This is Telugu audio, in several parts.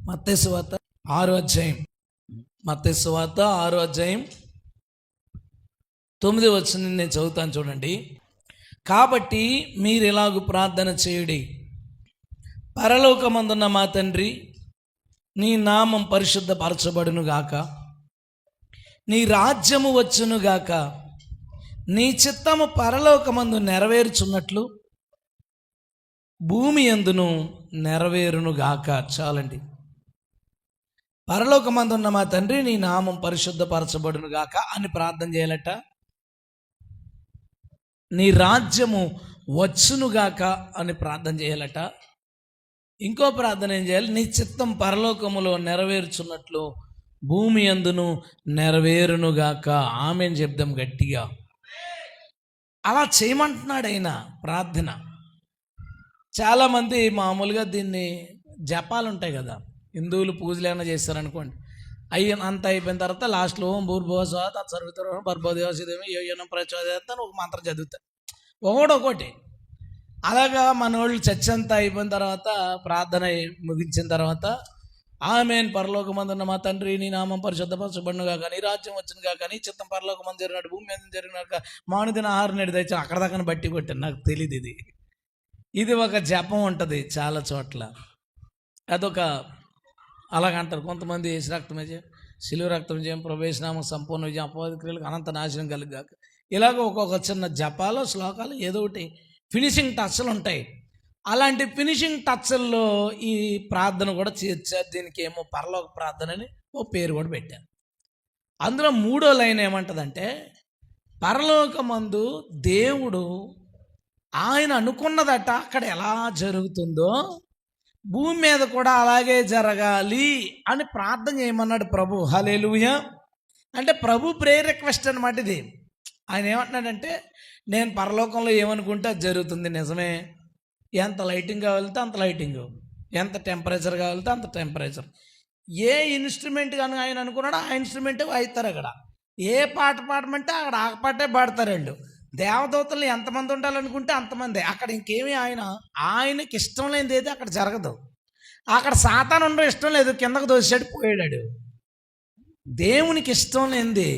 మత్తయి సువార్త 6వ అధ్యాయం, మత్తయి సువార్త 6వ అధ్యాయం 9వ వచనం నేను చదువుతాను చూడండి. కాబట్టి మీరు ఇలాగూ ప్రార్థన చేయుడి, పరలోకమందున్న మా తండ్రి, నీ నామం పరిశుద్ధపరచబడును గాక, నీ రాజ్యము వచ్చును గాక, నీ చిత్తము పరలోకమందు నెరవేర్చున్నట్లు భూమి యందును నెరవేరును గాక. చాలండి. పరలోకమందున్న మా తండ్రి, నీ నామం పరిశుద్ధపరచబడును గాక అని ప్రార్థన చేయాలట. నీ రాజ్యము వచ్చునుగాక అని ప్రార్థన చేయాలట. ఇంకో ప్రార్థన ఏం చేయాలి? నీ చిత్తం పరలోకములో నెరవేర్చున్నట్లు భూమి యందును నెరవేరునుగాక. ఆమేన్ చెప్దాం గట్టిగా. అలా చేయమంటున్నాడు ఆయన ప్రార్థన. చాలామంది మామూలుగా దీన్ని జపాలు ఉంటాయి కదా, హిందువులు పూజలు ఏమైనా చేస్తారనుకోండి, అంత అయిపోయిన తర్వాత లాస్ట్లో ఓం భూర్భువస్వః తత్సవితుర్వరేణ్యం భర్గోదేవస్య యోనం ప్రచోదయాత్ అని ఒక మంత్రం చదువుతారు, ఒకటి. అలాగా మన వాళ్ళు చర్చ అంతా అయిపోయిన తర్వాత, ప్రార్థన ముగించిన తర్వాత, ఆమేన్ పరలోకమందున్న మా తండ్రి, నీ నామం పరిశుద్ధపరచబడును గాక, నీ రాజ్యం వచ్చును గాక, నీ చిత్తం పరలోకమందు జరిగినట్టు భూమి మీద జరిగినాక మానుదిన ఆహారం నేడు తెచ్చి అక్కడ దాకా బట్టి కొట్టాను. నాకు తెలియదు ఇది ఒక జపం ఉంటుంది చాలా చోట్ల. అదొక అలాగంటారు కొంతమంది. యేసు రక్తం విజయం, శిలువ రక్తం విజయం, ప్రవేశనామం సంపూర్ణ విజయం, అపవాది క్రియలకు అనంత నాశనం కలుగుగాక. ఇలాగ ఒక్కొక్క చిన్న జపాలు, శ్లోకాలు ఏదో ఒకటి ఫినిషింగ్ టచ్లు ఉంటాయి. అలాంటి ఫినిషింగ్ టచ్ల్లో ఈ ప్రార్థన కూడా చేర్చారు. దీనికి ఏమో పరలోక ప్రార్థన అని ఓ పేరు కూడా పెట్టారు. అందులో 3వ లైన్ ఏమంటుందంటే, పరలోకమందు దేవుడు ఆయన అనుకున్నదట అక్కడ ఎలా జరుగుతుందో భూమి మీద కూడా అలాగే జరగాలి అని ప్రార్థన చేయమన్నాడు ప్రభు. హల్లెలూయా. అంటే ప్రభు ప్రేయర్ రిక్వెస్ట్ అనమాట ఇది. ఆయన ఏమంటున్నాడంటే, నేను పరలోకంలో ఏమనుకుంటే అది జరుగుతుంది. నిజమే. ఎంత లైటింగ్ కావాలితే అంత లైటింగ్, ఎంత టెంపరేచర్ కావాలితే అంత టెంపరేచర్. ఏ ఇన్స్ట్రుమెంట్ కానీ ఆయన అనుకున్నాడో ఆ ఇన్స్ట్రుమెంట్ వాయిస్తారు. అక్కడ ఏ పాట పాడమంటే అక్కడ ఆ పాటే పాడతారు వాళ్ళు. దేవదూతలు ఎంతమంది ఉండాలనుకుంటే అంతమంది. అక్కడ ఇంకేమీ ఆయనకి ఇష్టం లేనిది ఏది అక్కడ జరగదు. అక్కడ సాతాను ఉండడం ఇష్టం లేదు, కిందకు దోసాడు పోయాడు. దేవునికి ఇష్టం లేనిది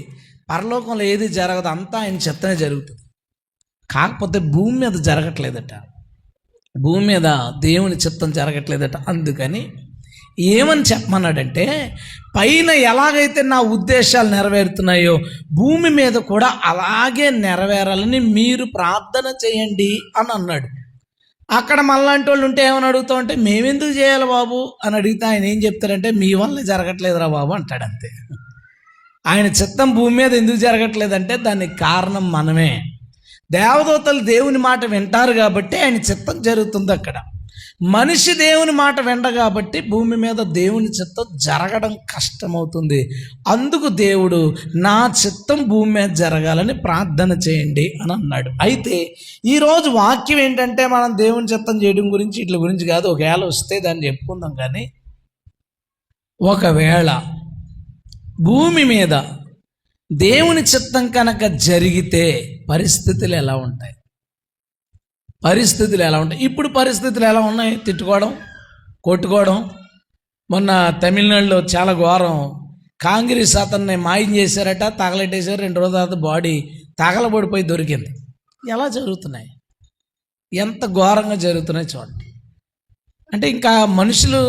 పరలోకంలో ఏది జరగదు, అంతా ఆయన చిత్తమే జరుగుతుంది. కాకపోతే భూమి మీద జరగట్లేదట, భూమి మీద దేవుని చిత్తం జరగట్లేదట. అందుకని ఏమని చెప్పమన్నాడంటే, పైన ఎలాగైతే నా ఉద్దేశాలు నెరవేరుతున్నాయో భూమి మీద కూడా అలాగే నెరవేరాలని మీరు ప్రార్థన చేయండి అని అన్నాడు. అక్కడ మళ్ళాంటి వాళ్ళు ఉంటే ఏమని అడుగుతాం అంటే, మేమెందుకు చేయాలి బాబు అని అడిగితే ఆయన ఏం చెప్తారంటే, మీ వల్ల జరగట్లేదురా బాబు అంటాడు. అంతే. ఆయన చిత్తం భూమి మీద ఎందుకు జరగట్లేదంటే దానికి కారణం మనమే. దేవదూతలు దేవుని మాట వింటారు కాబట్టి ఆయన చిత్తం జరుగుతుంది అక్కడ. మనిషి దేవుని మాట వింట కాబట్టి భూమి మీద దేవుని చిత్తం జరగడం కష్టమవుతుంది. అందుకు దేవుడు నా చిత్తం భూమి మీద జరగాలని ప్రార్థన చేయండి అని అన్నాడు. అయితే ఈరోజు వాక్యం ఏంటంటే, మనం దేవుని చిత్తం చేయడం గురించి ఇట్ల గురించి కాదు. ఒకవేళ వస్తే దాన్ని చెప్పుకుందాం. కానీ ఒకవేళ భూమి మీద దేవుని చిత్తం కనుక జరిగితే పరిస్థితులు ఎలా ఉంటాయి? పరిస్థితులు ఎలా ఉంటాయి? ఇప్పుడు పరిస్థితులు ఎలా ఉన్నాయి? తిట్టుకోవడం, కొట్టుకోవడం. మొన్న తమిళనాడులో చాలా ఘోరం. కాంగ్రెస్ అతన్ని మాయం చేశారట, తగలెట్టేశారు. 2 రోజుల తర్వాత బాడీ తగలబడిపోయి దొరికింది. ఎలా జరుగుతున్నాయి? ఎంత ఘోరంగా జరుగుతున్నాయి చూడండి. అంటే ఇంకా మనుషులు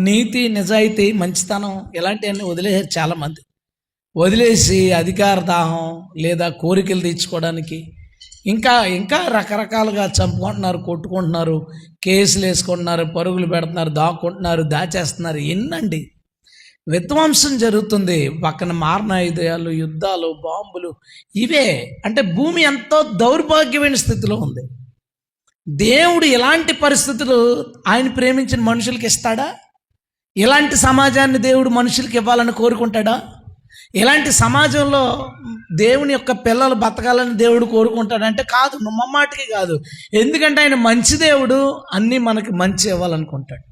నీతి, నిజాయితీ, మంచితనం ఇలాంటివన్నీ వదిలేసారు చాలామంది. వదిలేసి అధికార దాహం లేదా కోరికలు తీర్చుకోవడానికి ఇంకా రకరకాలుగా చంపుకుంటున్నారు, కొట్టుకుంటున్నారు, కేసులు వేసుకుంటున్నారు, పరుగులు పెడుతున్నారు, దాక్కుంటున్నారు, దాచేస్తున్నారు. ఎన్నండి విధ్వంసం జరుగుతుంది. పక్కన మారణాయుధాలు, యుద్ధాలు, బాంబులు, ఇవే. అంటే భూమి ఎంతో దౌర్భాగ్యమైన స్థితిలో ఉంది. దేవుడు ఇలాంటి పరిస్థితులు ఆయన ప్రేమించిన మనుషులకి ఇస్తాడా? ఇలాంటి సమాజాన్ని దేవుడు మనుషులకి ఇవ్వాలని కోరుకుంటాడా? ఇలాంటి సమాజంలో దేవుని యొక్క పిల్లలు బతకాలని దేవుడు కోరుకుంటాడంటే కాదు, నమ్మమాటికి కాదు. ఎందుకంటే ఆయన మంచి దేవుడు, అన్నీ మనకి మంచి ఇవ్వాలనుకుంటాడు.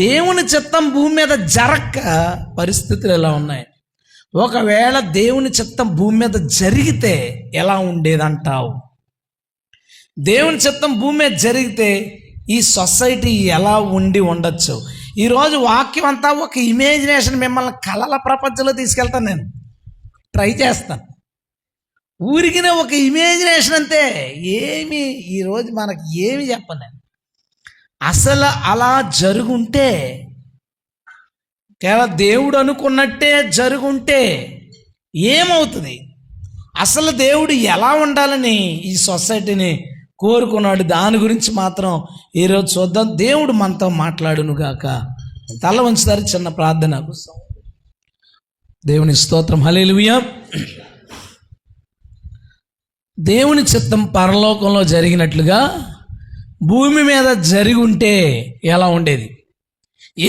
దేవుని చిత్తం భూమి మీద జరక్క పరిస్థితులు ఎలా ఉన్నాయి? ఒకవేళ దేవుని చిత్తం భూమి మీద జరిగితే ఎలా ఉండేదంటావు? దేవుని చిత్తం భూమి మీద జరిగితే ఈ సొసైటీ ఎలా ఉండొచ్చు? ఈరోజు వాక్యం అంతా ఒక ఇమేజినేషన్, మిమ్మల్ని కళల ప్రపంచంలో తీసుకెళ్తాను, నేను ట్రై చేస్తాను. ఊరికినే ఒక ఇమేజినేషన్ అంతే, ఏమి ఈరోజు మనకి ఏమి చెప్పను నేను. అసలు అలా జరుగుంటే, కేవలం దేవుడు అనుకున్నట్టే జరుగుంటే ఏమవుతుంది? అసలు దేవుడు ఎలా ఉండాలని ఈ సొసైటీని కోరుకున్నాడు, దాని గురించి మాత్రం ఈరోజు చూద్దాం. దేవుడు మనతో మాట్లాడునుగాక. తల వంచుతారు, చిన్న ప్రార్థన. దేవుని స్తోత్రం, హల్లెలూయా. దేవుని చిత్తం పరలోకంలో జరిగినట్లుగా భూమి మీద జరిగి ఉంటే ఎలా ఉండేది?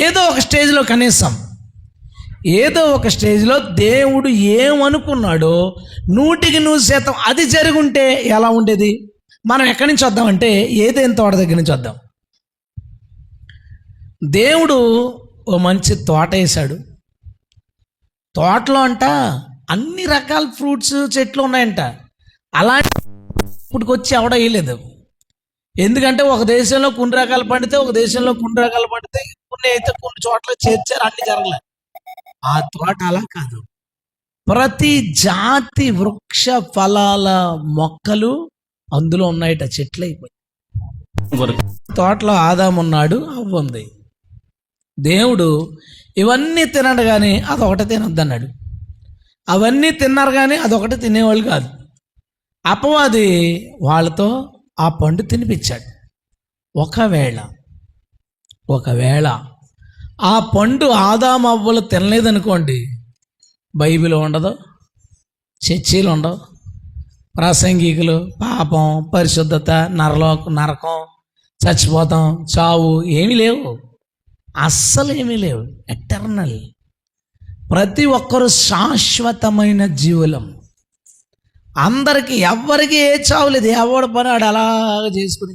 ఏదో ఒక స్టేజ్లో, కనీసం ఏదో ఒక స్టేజ్లో దేవుడు ఏమనుకున్నాడో 100% అది జరిగి ఉంటే ఎలా ఉండేది? మనం ఎక్కడి నుంచి వద్దామంటే ఏదైనా తోట దగ్గర నుంచి వద్దాం. దేవుడు ఓ మంచి తోట వేశాడు. తోటలో అంట అన్ని రకాల ఫ్రూట్స్ చెట్లు ఉన్నాయంట. అలాంటి ఇప్పటికొచ్చి ఎవడ వేయలేదు. ఎందుకంటే ఒక దేశంలో కొన్ని రకాలు పండితే, ఒక దేశంలో కొన్ని రకాలు పండితే, కొన్ని అయితే కొన్ని చోట్ల చేర్చారు, అన్ని జరగలేదు. ఆ తోట అలా కాదు. ప్రతి జాతి వృక్ష ఫలాల మొక్కలు అందులో ఉన్నాయట, చెట్లు అయిపోయి. తోటలో ఆదాము ఉన్నాడు, అవ్వ ఉంది. దేవుడు ఇవన్నీ తినడు కానీ అదొకటి తినొద్దన్నాడు. అవన్నీ తిన్నారు కానీ అదొకటి తినేవాళ్ళు కాదు. అపవాది వాళ్ళతో ఆ పండు తినిపించాడు. ఒకవేళ ఆ పండు ఆదాము అవ్వలు తినలేదనుకోండి, బైబిల్ ఉండదు, చర్చీలు ఉండవు, ప్రాసంగికులు, పాపం, పరిశుద్ధత, నరకం, చచ్చిపోతాం, చావు ఏమీ లేవు. అస్సలు ఏమీ లేవు. ఎటర్నల్. ప్రతి ఒక్కరూ శాశ్వతమైన జీవులం. అందరికీ ఎవ్వరికి ఏ చావు లేదు. ఎవడు పని ఆడు అలాగ చేసుకుని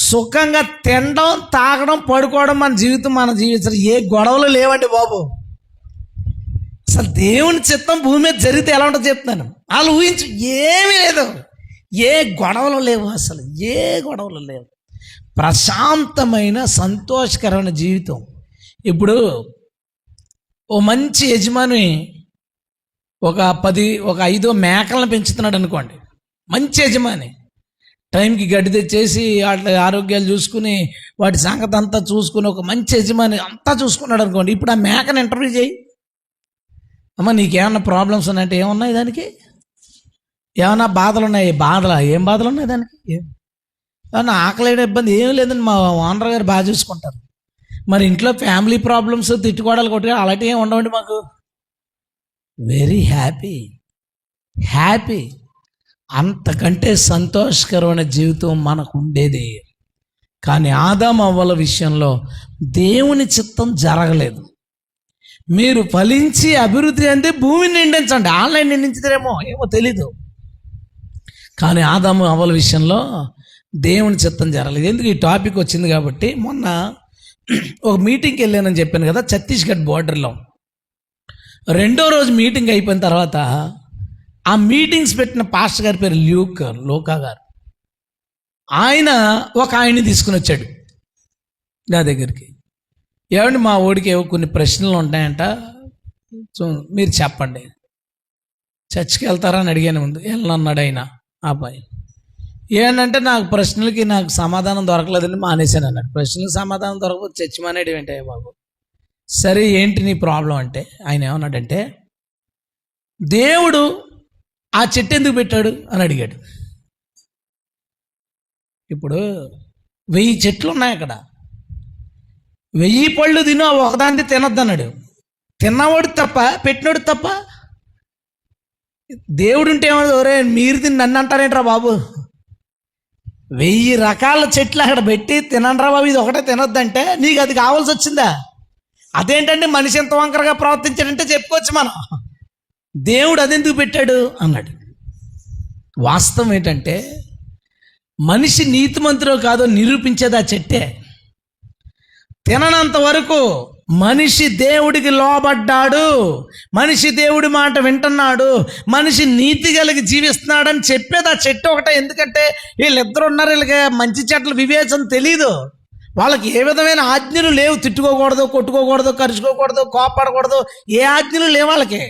సుఖంగా తినడం, తాగడం, పడుకోవడం మన జీవితం. మన జీవితం ఏ గొడవలు లేవండి బాబు. అసలు దేవుని చిత్తం భూమి మీద జరిగితే ఎలా ఉంటుందో చెప్తున్నాను. వాళ్ళు ఊహించు, ఏమీ లేదు, ఏ గొడవలు లేవు, అసలు ఏ గొడవలు లేవు. ప్రశాంతమైన సంతోషకరమైన జీవితం. ఇప్పుడు ఓ మంచి యజమాని ఒక 5 మేకలను పెంచుతున్నాడు అనుకోండి. మంచి యజమాని టైంకి గడ్డి తెచ్చేసి వాటి ఆరోగ్యాలు చూసుకుని వాటి సంగతి అంతా చూసుకుని ఒక మంచి యజమాని అంతా చూసుకున్నాడు అనుకోండి. ఇప్పుడు ఆ మేకను ఇంటర్వ్యూ చేయి, అమ్మ నీకేమన్నా ప్రాబ్లమ్స్ ఉన్నాయంటే ఏమున్నాయి దానికి? ఏమన్నా బాధలు ఉన్నాయి? ఏం బాధలు ఉన్నాయి దానికి? ఏమన్నా ఆకలేని ఇబ్బంది ఏం లేదని మా ఓనర్ గారు బాగా చూసుకుంటారు. మరి ఇంట్లో ఫ్యామిలీ ప్రాబ్లమ్స్, తిట్టుకోవడాలు కొట్టుగా అలాంటివి ఏమి ఉండవండి మాకు. Very happy. అంతకంటే సంతోషకరమైన జీవితం మనకు ఉండేది. కానీ ఆదాము అవ్వల విషయంలో దేవుని చిత్తం జరగలేదు. మీరు ఫలించి అభివృద్ధి అంటే భూమిని నిండించండి, ఆన్లైన్ నిండించదేమో ఏమో తెలీదు. కానీ ఆదాము అవ్వల విషయంలో దేవుని చిత్తం జరగలేదు. ఎందుకు ఈ టాపిక్ వచ్చింది కాబట్టి, మొన్న ఒక మీటింగ్కి వెళ్ళానని చెప్పాను కదా, ఛత్తీస్గఢ్ బోర్డర్లో. 2వ రోజు మీటింగ్ అయిపోయిన తర్వాత ఆ మీటింగ్స్ పెట్టిన పాస్టర్ గారి పేరు లోకా గారు. ఆయన్ని తీసుకుని వచ్చాడు నా దగ్గరికి. ఏమండి మా ఓడికి ఏవో కొన్ని ప్రశ్నలు ఉంటాయంట, సో మీరు చెప్పండి. చర్చికి వెళ్తారా అని అడిగాను ముందు. వెళ్ళనన్నాడు ఆయన. అబ్బాయి ఏంటంటే నాకు సమాధానం దొరకలేదని మానేశాను అన్నాడు. ప్రశ్నలకు సమాధానం దొరకకపోతే చర్చి మానేడు ఏంటయ్యా బాబు. సరే ఏంటి నీ ప్రాబ్లం అంటే, ఆయన ఏమన్నాడంటే, దేవుడు ఆ చెట్టు ఎందుకు పెట్టాడు అని అడిగాడు. ఇప్పుడు 1000 చెట్లు ఉన్నాయి అక్కడ, 1000 పళ్ళు తిను, ఒకదాన్ని తినొద్దు అన్నాడు. తిన్నవాడు తప్ప, పెట్టినోడు తప్ప. దేవుడు ఉంటే ఏమన్నా, ఒరే మీరు తిని నన్ను అంటారేంట్రా బాబు, 1000 రకాల చెట్లు అక్కడ పెట్టి తినండ్రా బాబు, ఇది ఒకటే తినొద్దంటే నీకు అది కావాల్సి వచ్చిందా? అదేంటంటే మనిషి ఎంత వంకరగా ప్రవర్తించాడంటే చెప్పుకోవచ్చు మనం. దేవుడు అదెందుకు పెట్టాడు అన్నాడు. వాస్తవం ఏంటంటే, మనిషి నీతిమంతుడో కాదో నిరూపించేది ఆ చెట్టే. తిననంత వరకు మనిషి దేవుడికి లోబడ్డాడు, మనిషి దేవుడి మాట వింటున్నాడు, మనిషి నీతి కలిగి జీవిస్తున్నాడని చెప్పేది ఆ చెట్టు ఒకటే. ఎందుకంటే వీళ్ళిద్దరు ఉన్నారు, వీళ్ళకి మంచి చెట్ల వివేచన తెలీదు. వాళ్ళకి ఏ విధమైన ఆజ్ఞలు లేవు. తిట్టుకోకూడదు, కొట్టుకోకూడదు, కరుచుకోకూడదు, కోపడకూడదు, ఏ ఆజ్ఞలు లేవు వాళ్ళకి.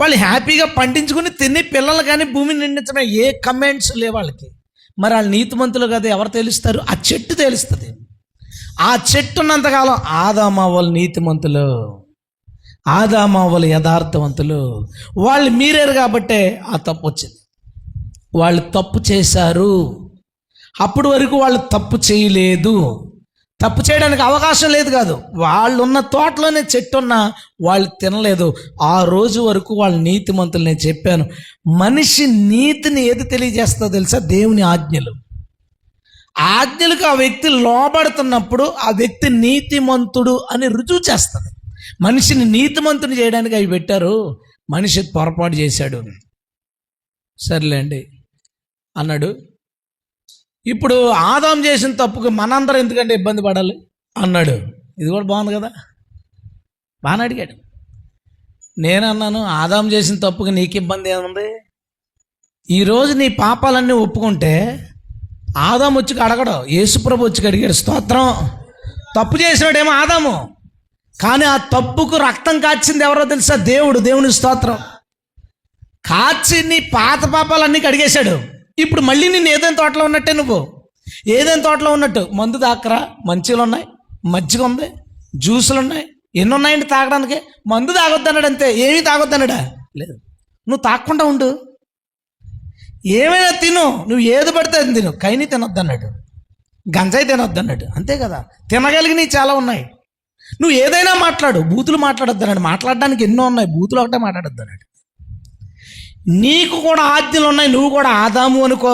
వాళ్ళు హ్యాపీగా పండించుకుని తిని పిల్లలు కానీ భూమిని నిండించడం, ఏ కమెంట్స్ లేవు వాళ్ళకి. మరి వాళ్ళు నీతిమంతులు కదా, ఎవరు తెలుస్తారు? ఆ చెట్టు తెలుస్తుంది. ఆ చెట్టు ఉన్నంతకాలం ఆదామవ్వలు నీతిమంతులు, ఆదామవ్వలు యథార్థవంతులు. వాళ్ళు మీరారు కాబట్టే ఆ తప్పు వచ్చింది. వాళ్ళు తప్పు చేశారు. అప్పటి వరకు వాళ్ళు తప్పు చేయలేదు, తప్పు చేయడానికి అవకాశం లేదు కాదు. వాళ్ళు ఉన్న తోటలోనే చెట్టు ఉన్నా వాళ్ళు తినలేదు. ఆ రోజు వరకు వాళ్ళు నీతిమంతులు. నేను చెప్పాను, మనిషి నీతిని ఏది తెలియజేస్తుందో తెలుసా? దేవుని ఆజ్ఞలు. ఆజ్ఞలకు ఆ వ్యక్తి లోబడుతున్నప్పుడు ఆ వ్యక్తి నీతిమంతుడు అని రుజువు చేస్తుంది. మనిషిని నీతిమంతుని చేయడానికి అవి పెట్టారు. మనిషి పొరపాటు చేశాడు, సర్లేండి అన్నాడు. ఇప్పుడు ఆదాం చేసిన తప్పుకు మనందరం ఎందుకంటే ఇబ్బంది పడాలి అన్నాడు. ఇది కూడా బాగుంది కదా, బాగా అడిగాడు. నేను అన్నాను, ఆదాం చేసిన తప్పుకు నీకు ఇబ్బంది ఏముంది? ఈరోజు నీ పాపాలన్నీ ఒప్పుకుంటే ఆదాం వచ్చి అడగడు, యేసుప్రభు వచ్చి అడిగాడు. స్తోత్రం. తప్పు చేసినాడేమో ఆదాము, కానీ ఆ తప్పుకు రక్తం కాచింది ఎవరో తెలుసా? దేవుడు. దేవుని స్తోత్రం. కాచి నీ పాత పాపాలన్నీ కడిగేశాడు. ఇప్పుడు మళ్ళీ నేను ఏదైనా తోటలో ఉన్నట్టే, నువ్వు ఏదైనా తోటలో ఉన్నట్టు. మందు తాకరా, మంచిలు ఉన్నాయి, మజ్జిగ ఉంది, జ్యూసులు ఉన్నాయి, ఎన్ని ఉన్నాయండి తాగడానికి. మందు తాగొద్దన్నాడు అంతే, ఏమీ తాగొద్దన్నాడా? లేదు. నువ్వు తాగకుండా ఉండు, ఏమైనా తిను, నువ్వు ఏది పడితే అది తిను, కైని తినొద్దన్నాడు, గంజాయి తినొద్దన్నాడు, అంతే కదా. తినగలిగినవి చాలా ఉన్నాయి. నువ్వు ఏదైనా మాట్లాడు, బూతులు మాట్లాడొద్దన్నాడు. మాట్లాడడానికి ఎన్నో ఉన్నాయి, బూతులు ఒకటే మాట్లాడొద్దన్నాడు. నీకు కూడా ఆజ్ఞలు ఉన్నాయి, నువ్వు కూడా ఆదాము అనుకో,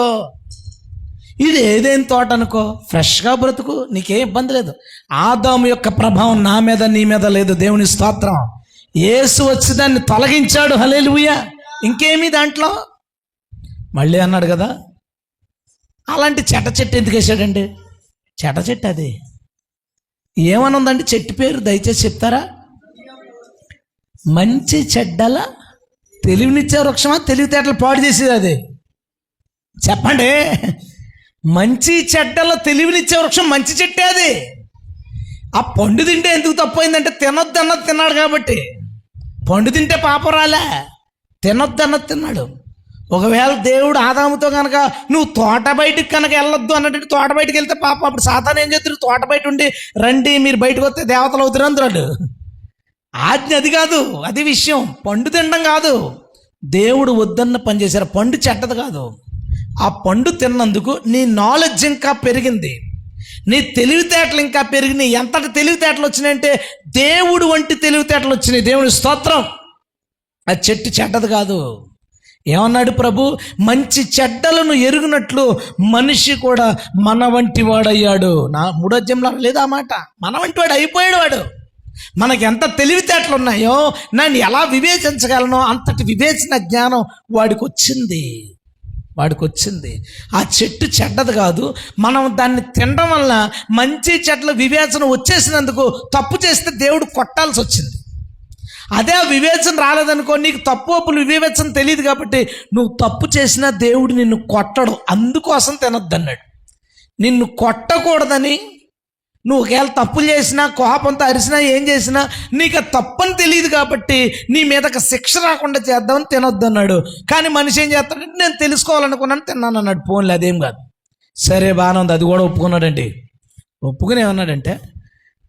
ఇది ఏదేం తోట అనుకో, ఫ్రెష్గా బ్రతుకు, నీకేం ఇబ్బంది లేదు. ఆదాము యొక్క ప్రభావం నా మీద నీ మీద లేదు. దేవుని స్తోత్రం. యేసు వచ్చి దాన్ని తొలగించాడు. హల్లెలూయా. ఇంకేమీ దాంట్లో. మళ్ళీ అన్నాడు కదా, అలాంటి చెట్టు ఎందుకు వేసాడండి? చెట్టు అది ఏమని ఉందండి? చెట్టు పేరు దయచేసి చెప్తారా? మంచి చెడ్డల తెలివినిచ్చే వృక్షమా, తెలివితేటలు పాడు చేసేది అది? చెప్పండి. మంచి చెడ్డల తెలివినిచ్చే వృక్షం మంచి చెట్టే అది. ఆ పండు తింటే ఎందుకు తప్పైందంటే తినొద్దు అన్నది తిన్నాడు కాబట్టి. పండు తింటే పాపం రాలే, తినొద్దు అన్నది తిన్నాడు. ఒకవేళ దేవుడు ఆదాముతో కనుక నువ్వు తోట బయటికి కనుక వెళ్ళొద్దు అన్నట్టు తోట బయటికి వెళ్తే పాపం అప్పుడు సాతాను ఏం చేస్తారు? తోట బయట ఉండి రండి మీరు బయటకు వస్తే దేవతలు అవుతారు అంటాడు. ఆజ్ఞ అది కాదు, అది విషయం. పండు తినడం కాదు, దేవుడు వద్దన్న పని చేశారు. పండు చెడ్డది కాదు. ఆ పండు తిన్నందుకు నీ నాలెడ్జ్ ఇంకా పెరిగింది, నీ తెలివితేటలు ఇంకా పెరిగినాయి. ఎంతటి తెలివితేటలు వచ్చినాయంటే దేవుడు వంటి తెలివితేటలు వచ్చినాయి. దేవుని స్తోత్రం. ఆ చెట్టు చెడ్డది కాదు. ఏమన్నాడు ప్రభు? మంచి చెడ్డలను ఎరుగునట్లు మనిషి కూడా మన వంటి వాడయ్యాడు. నా 3వ అధ్యాయంలో లేదా మాట? మన వంటి వాడు అయిపోయాడు వాడు. మనకి ఎంత తెలివితేటలు ఉన్నాయో నన్ను ఎలా వివేచించగలనో అంతటి వివేచన జ్ఞానం వాడికి వచ్చింది. ఆ చెట్టు చెడ్డది కాదు, మనం దాన్ని తినడం వల్ల మంచి చెడ్ల వివేచన వచ్చేసినందుకు తప్పు చేస్తే దేవుడు కొట్టాల్సి వచ్చింది. అదే వివేచన రాలేదనుకో, నీకు తప్పు ఒప్పులు వివేచన తెలియదు కాబట్టి నువ్వు తప్పు చేసినా దేవుడు నిన్ను కొట్టడు. అందుకోసం తినొద్దన్నాడు. నిన్ను కొట్టకూడదని, నువ్వు ఒకవేళ తప్పులు చేసినా, కోపంతో అరిసినా, ఏం చేసినా నీకు తప్పని తెలియదు కాబట్టి నీ మీదకి శిక్ష రాకుండా చేద్దామని తినొద్దన్నాడు. కానీ మనిషి ఏం చేస్తాడంటే నేను తెలుసుకోవాలనుకున్నాను తిన్నాను అన్నాడు. పోన్లే అదేం కాదు, సరే బాగానే ఉంది, అది కూడా ఒప్పుకున్నాడండి. ఒప్పుకుని ఏమన్నాడంటే,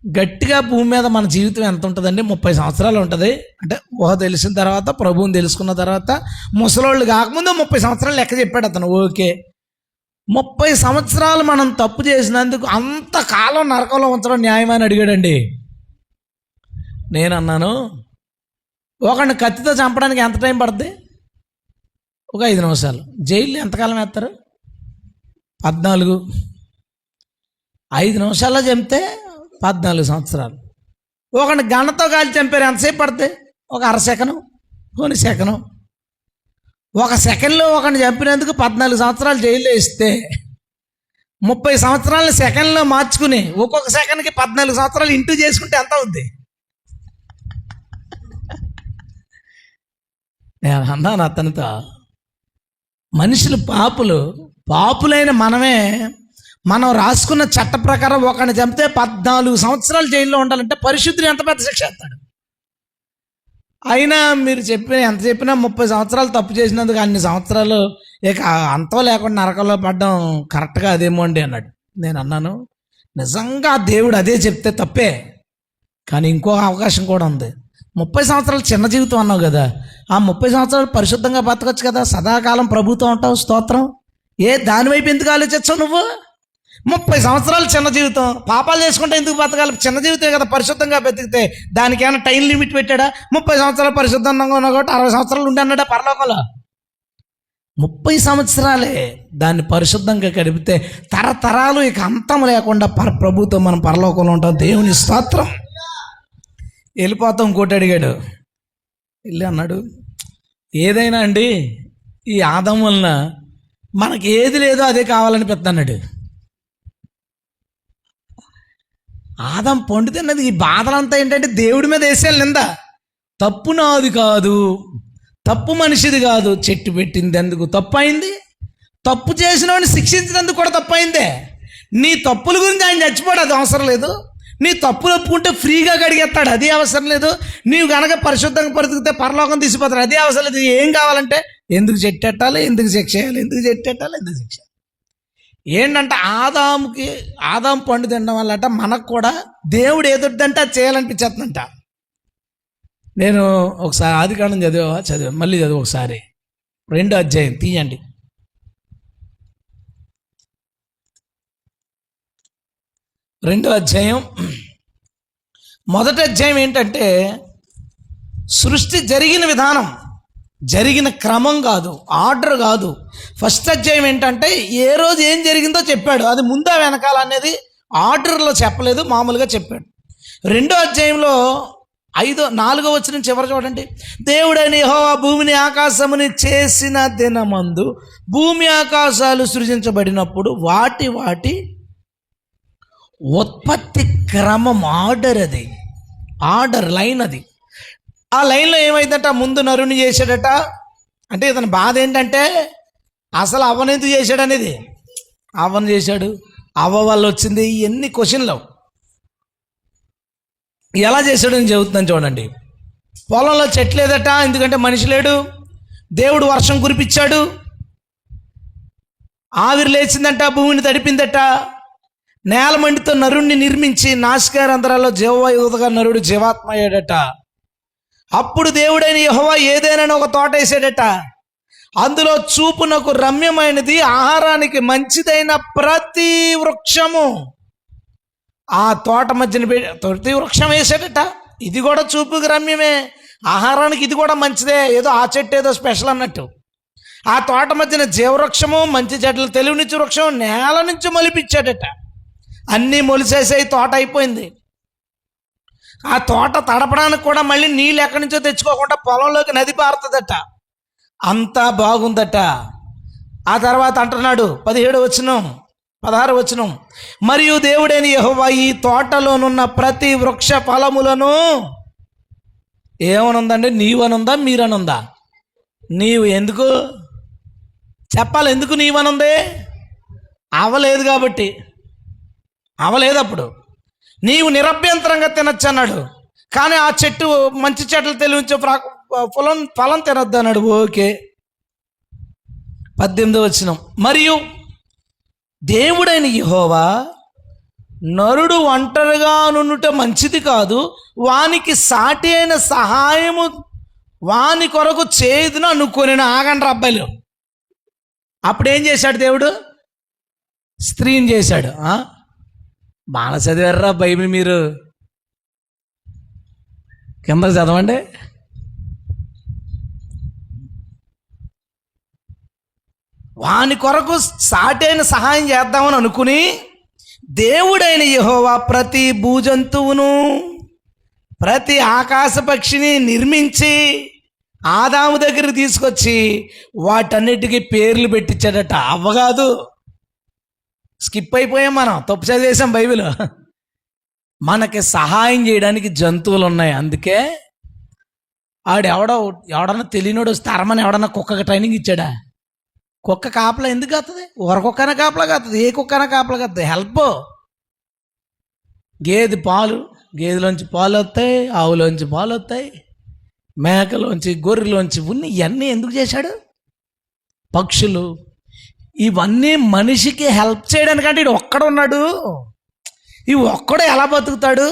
గట్టిగా భూమి మీద మన జీవితం ఎంత ఉంటుందండి? 30 సంవత్సరాలు ఉంటుంది. అంటే ఊహ తెలిసిన తర్వాత, ప్రభువుని తెలుసుకున్న తర్వాత, ముసలోళ్ళు కాకముందు 30 సంవత్సరాలు లెక్క చెప్పాడు అతను. ఓకే, 30 సంవత్సరాలు మనం తప్పు చేసినందుకు అంతకాలం నరకంలో ఉంచడం న్యాయమని అడిగాడండి. నేను అన్నాను, ఒకడిని కత్తితో చంపడానికి ఎంత టైం పడుతుంది? ఒక 5 నిమిషాలు. జైలు ఎంతకాలం వేస్తారు? 14. 5 నిమిషాల్లో చంపితే 14 సంవత్సరాలు. ఒకడిని గంటతో కాల్చి చంపారు, ఎంతసేపు పడుతుంది? ఒక అరసెకను, కొన్ని సెకను. 1 సెకండ్లో ఒకడిని చంపినందుకు 14 సంవత్సరాలు జైల్లో ఇస్తే 30 సంవత్సరాలను సెకండ్లో మార్చుకుని ఒక్కొక్క సెకండ్కి 14 సంవత్సరాలు ఇంటూ చేసుకుంటే ఎంత అవుద్ది? నేను అన్నాను అతనితో, మనుషులు పాపులైన మనమే మనం రాసుకున్న చట్ట ప్రకారం ఒకరిని చంపితే 14 సంవత్సరాలు జైల్లో ఉండాలంటే పరిశుద్ధుడు ఎంత పెద్ద శిక్ష వేస్తాడు. అయినా మీరు ఎంత చెప్పినా 30 సంవత్సరాలు తప్పు చేసినందుకు అన్ని సంవత్సరాలు ఇక అంతో లేకుండా నరకంలో పడడం కరెక్ట్గా అదేమో అండి అన్నాడు. నేను అన్నాను, నిజంగా దేవుడు అదే చెప్తే తప్పే, కానీ ఇంకో అవకాశం కూడా ఉంది. 30 సంవత్సరాలు చిన్న జీవితం అన్నావు కదా, ఆ 30 సంవత్సరాలు పరిశుద్ధంగా బతకొచ్చు కదా, సదాకాలం ప్రభుత్వం ఉంటావు, స్తోత్రం. దానివైపు ఎందుకు ఆలోచించవు నువ్వు? 30 సంవత్సరాలు చిన్న జీవితం, పాపాలు చేసుకుంటే ఎందుకు బతకాలి? చిన్న జీవితమే కదా, పరిశుద్ధంగా బతికితే. దానికి ఏమైనా టైం లిమిట్ పెట్టాడా? 30 సంవత్సరాలు పరిశుద్ధంగా ఉన్నా కాబట్టి 60 సంవత్సరాలు ఉండి అన్నాడా పరలోకంలో? 30 సంవత్సరాలే దాన్ని పరిశుద్ధంగా గడిపితే తరతరాలు ఇక అంతం లేకుండా ప్రభుత్వం మనం పరలోకంలో ఉంటాం. దేవుని స్తోత్రం. వెళ్ళిపోతాం. ఇంకోటి అడిగాడు, వెళ్ళి అన్నాడు, ఏదైనా అండి ఈ ఆదాము వలన మనకి ఏది లేదో అదే కావాలని పెద్దన్నాడు. ఆదాం పండు తిన్నది. ఈ బాధలంతా ఏంటంటే దేవుడి మీద వేసేయాలి నింద. తప్పు నాది కాదు, తప్పు మనిషిది కాదు, చెట్టు పెట్టింది ఎందుకు తప్పు అయింది? తప్పు చేసిన వాడిని శిక్షించినందుకు కూడా తప్పు అయిందే. నీ తప్పుల గురించి ఆయన చచ్చిపోడు, అది అవసరం లేదు. నీ తప్పులు ఒప్పుకుంటే ఫ్రీగా కడిగేస్తాడు, అది అవసరం లేదు. నీవు కనుక పరిశుద్ధంగా బ్రతికితే పరలోకం తీసిపోతాడు, అది అవసరం లేదు. ఏం కావాలంటే ఎందుకు చెట్టెట్టాలి, ఎందుకు శిక్ష చేయాలి, ఎందుకు చెట్టెట్టాలి, ఎందుకు శిక్ష. ఏంటంటే ఆదాం పండు తినడం వల్ల మనకు కూడా దేవుడు ఏదొద్దంటే అది చేయాలనిపించేస్తుందంట. నేను ఒకసారి ఆదికాండం చదివా మళ్ళీ చదువు ఒకసారి. 2వ అధ్యాయం తీయండి. 2వ అధ్యాయం 1వ అధ్యాయం ఏంటంటే సృష్టి జరిగిన విధానం, జరిగిన క్రమం కాదు, ఆర్డర్ కాదు. ఫస్ట్ అధ్యాయం ఏంటంటే ఏ రోజు ఏం జరిగిందో చెప్పాడు, అది ముందా వెనకాల అనేది ఆర్డర్లో చెప్పలేదు, మామూలుగా చెప్పాడు. 2వ అధ్యాయంలో 4వ వచనం చివరి చూడండి. దేవుడైన యెహోవా భూమిని ఆకాశముని చేసిన దినమందు భూమి ఆకాశాలు సృజించబడినప్పుడు వాటి వాటి ఉత్పత్తి క్రమం, ఆర్డర్ లైన్ అది. ఆ లైన్లో ఏమైందట, ముందు నరుని చేశాడట. అంటే ఇతని బాధ ఏంటంటే అసలు అవ్వనెందుకు చేశాడు అనేది. అవ్వను చేశాడు, అవ్వ వల్ల వచ్చింది, ఎన్ని క్వశ్చన్లు. ఎలా చేశాడని చెబుతున్నాను చూడండి. పొలంలో చెట్లు లేదట, ఎందుకంటే మనిషి లేడు. దేవుడు వర్షం కురిపించాడు, ఆవిరి లేచిందట, భూమిని తడిపిందట. నేల మండితో నరుణ్ణి నిర్మించి నాసికారంధ్రాల్లో జీవవాయువుగా నరుడు జీవాత్మ అయ్యాడట. అప్పుడు దేవుడైన యెహోవా ఏదైనా ఒక తోట వేసాడట. అందులో చూపునకు రమ్యమైనది, ఆహారానికి మంచిదైన ప్రతి వృక్షము, ఆ తోట మధ్యన ప్రతి వృక్షం వేసాడట. ఇది కూడా చూపుకి రమ్యమే, ఆహారానికి ఇది కూడా మంచిదే, ఏదో ఆ చెట్టు ఏదో స్పెషల్ అన్నట్టు. ఆ తోట మధ్యన జీవవృక్షము, మంచి చెట్లు, తెలివినిచ్చు వృక్షం నేల నుంచి మొలిపించాడట. అన్నీ మొలిసేసాయి, తోట అయిపోయింది. ఆ తోట తడపడానికి కూడా మళ్ళీ నీళ్ళు ఎక్కడి నుంచో తెచ్చుకోకుండా పొలంలోకి నది పారుతుందట. అంతా బాగుందట. ఆ తర్వాత అంటున్నాడు 17వ వచనం 16వ వచనం, మరియు దేవుడైన యెహోవా ఈ తోటలోనున్న ప్రతి వృక్ష ఫలములను ఏమనుందండి, నీవనుందా మీరనుందా? నీవు ఎందుకు చెప్పాలి, ఎందుకు నీవనుంది? అవ్వలేదు కాబట్టి, అవ్వలేదు. అప్పుడు నీవు నిరభ్యంతరంగా తినచ్చు అన్నాడు. కానీ ఆ చెట్టు మంచి చెట్లు తెలివించే ఫలం తినొద్దు అన్నాడు. ఓకే. 18వ వచనం, మరియు దేవుడైన యెహోవా నరుడు ఒంటరిగా నుండుట మంచిది కాదు, వానికి సాటి అయిన సహాయము వాని కొరకు చేయుదును అనుకోని. ఆగండి అబ్బాయిలు. అప్పుడు ఏం చేశాడు దేవుడు? స్త్రీని చేశాడు. బాగా చదివారా బైబిల్ మీరు? కింద చదవండి. వాని కొరకు సాటైన సహాయం చేద్దామని అనుకుని దేవుడైన యెహోవా ప్రతి భూజంతువును, ప్రతి ఆకాశ పక్షిని నిర్మించి ఆదాము దగ్గరికి తీసుకొచ్చి వాటన్నిటికీ పేర్లు పెట్టించాడట. అవ్వగాదు, స్కిప్ అయిపోయాం మనం, తప్పు చదివేసాం బైబిల్. మనకి సహాయం చేయడానికి జంతువులు ఉన్నాయి. అందుకే ఎవడన్నా తెలియనోడు వస్తే అరమని ఎవడన్నా కుక్కకి ట్రైనింగ్ ఇచ్చాడా? కుక్క కాపలా ఎందుకు కాస్తుంది? ఊరకుక్కన కాపలా కాస్తుంది, ఏ కుక్కన కాపలా కాస్తుంది? హెల్ప్. గేదెలోంచి పాలు వస్తాయి, ఆవులోంచి పాలు వస్తాయి, మేకలోంచి గొర్రెలోంచి ఉన్ని ఇవన్నీ ఎందుకు చేశాడు? పక్షులు ఇవన్నీ మనిషికి హెల్ప్ చేయడానికంటే ఇడు ఒక్కడున్నాడు. ఈ ఒక్కడు ఎలా బతుకుతాడు?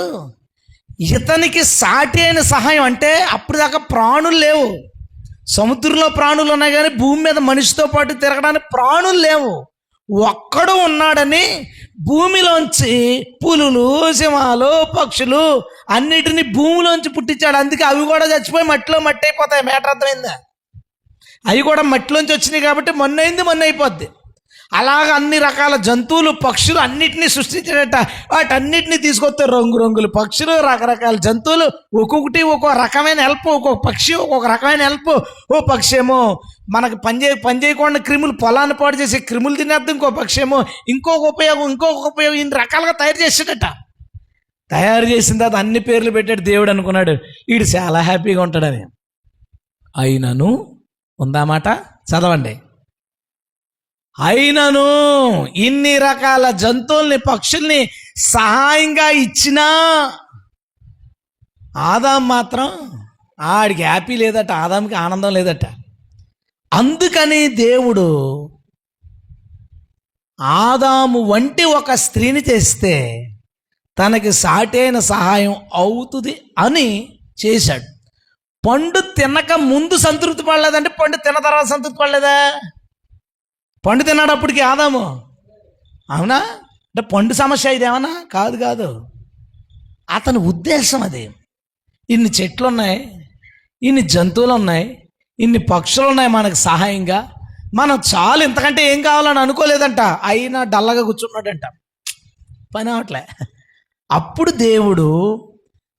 ఇతనికి సాటి అయిన సహాయం అంటే అప్పుడు దాకా ప్రాణులు లేవు. సముద్రంలో ప్రాణులు ఉన్నాయి కానీ భూమి మీద మనిషితో పాటు తిరగడానికి ప్రాణులు లేవు. ఒక్కడు ఉన్నాడని భూమిలోంచి పులులు, సింహాలు, పక్షులు అన్నిటినీ భూమిలోంచి పుట్టించాడు. అందుకే అవి కూడా చచ్చిపోయి మట్టిలో మట్టి అయిపోతాయి. మేటర్ అర్థమైందా? అవి కూడా మట్టిలోంచి వచ్చినాయి కాబట్టి మొన్న అయిపోద్ది. అలాగ అన్ని రకాల జంతువులు, పక్షులు అన్నిటినీ సృష్టించాడట. వాటన్నిటినీ తీసుకొస్తే రంగురంగుల పక్షులు, రకరకాల జంతువులు, ఒక్కొక్కటి ఒక్కొక్క రకమైన హెల్ప్. ఒక్కొక్క పక్షి ఒక్కొక్క రకమైన హెల్ప్. ఓ పక్షి ఏమో మనకు పని చేయకుండా క్రిములు, పొలాన్ని పాడు చేసే క్రిములు తినేద్దాం. ఇంకో పక్షి ఏమో ఇంకొక ఉపయోగం ఇన్ని రకాలుగా తయారు చేసాడట. తయారు చేసిన తర్వాత అన్ని పేర్లు పెట్టాడు. దేవుడు అనుకున్నాడు వీడు చాలా హ్యాపీగా ఉంటాడని. అయినను ఉందామాట, చదవండి. అయినను ఇన్ని రకాల జంతువుల్ని, పక్షుల్ని సహాయంగా ఇచ్చినా ఆదాం మాత్రం ఆడికి హ్యాపీ లేదట, ఆదాంకి ఆనందం లేదట. అందుకని దేవుడు ఆదాము వంటి ఒక స్త్రీని చేస్తే తనకి సాటైన సహాయం అవుతుంది అని చేశాడు. పండు తినక ముందు సంతృప్తి పడలేదంటే పండు తిన్న తర్వాత సంతృప్తి పడలేదా? పండు తిన్నాడు అప్పటికి ఆదాము, అవునా? అంటే పండు సమస్య ఇదేమన్నా? కాదు. అతని ఉద్దేశం అది. ఇన్ని చెట్లు ఉన్నాయి, ఇన్ని జంతువులు ఉన్నాయి, ఇన్ని పక్షులు ఉన్నాయి మనకు సహాయంగా, మనం చాలు, ఇంతకంటే ఏం కావాలని అనుకోలేదంట. అయినా డల్లగా కూర్చున్నాడంట, పని అవట్లే. అప్పుడు దేవుడు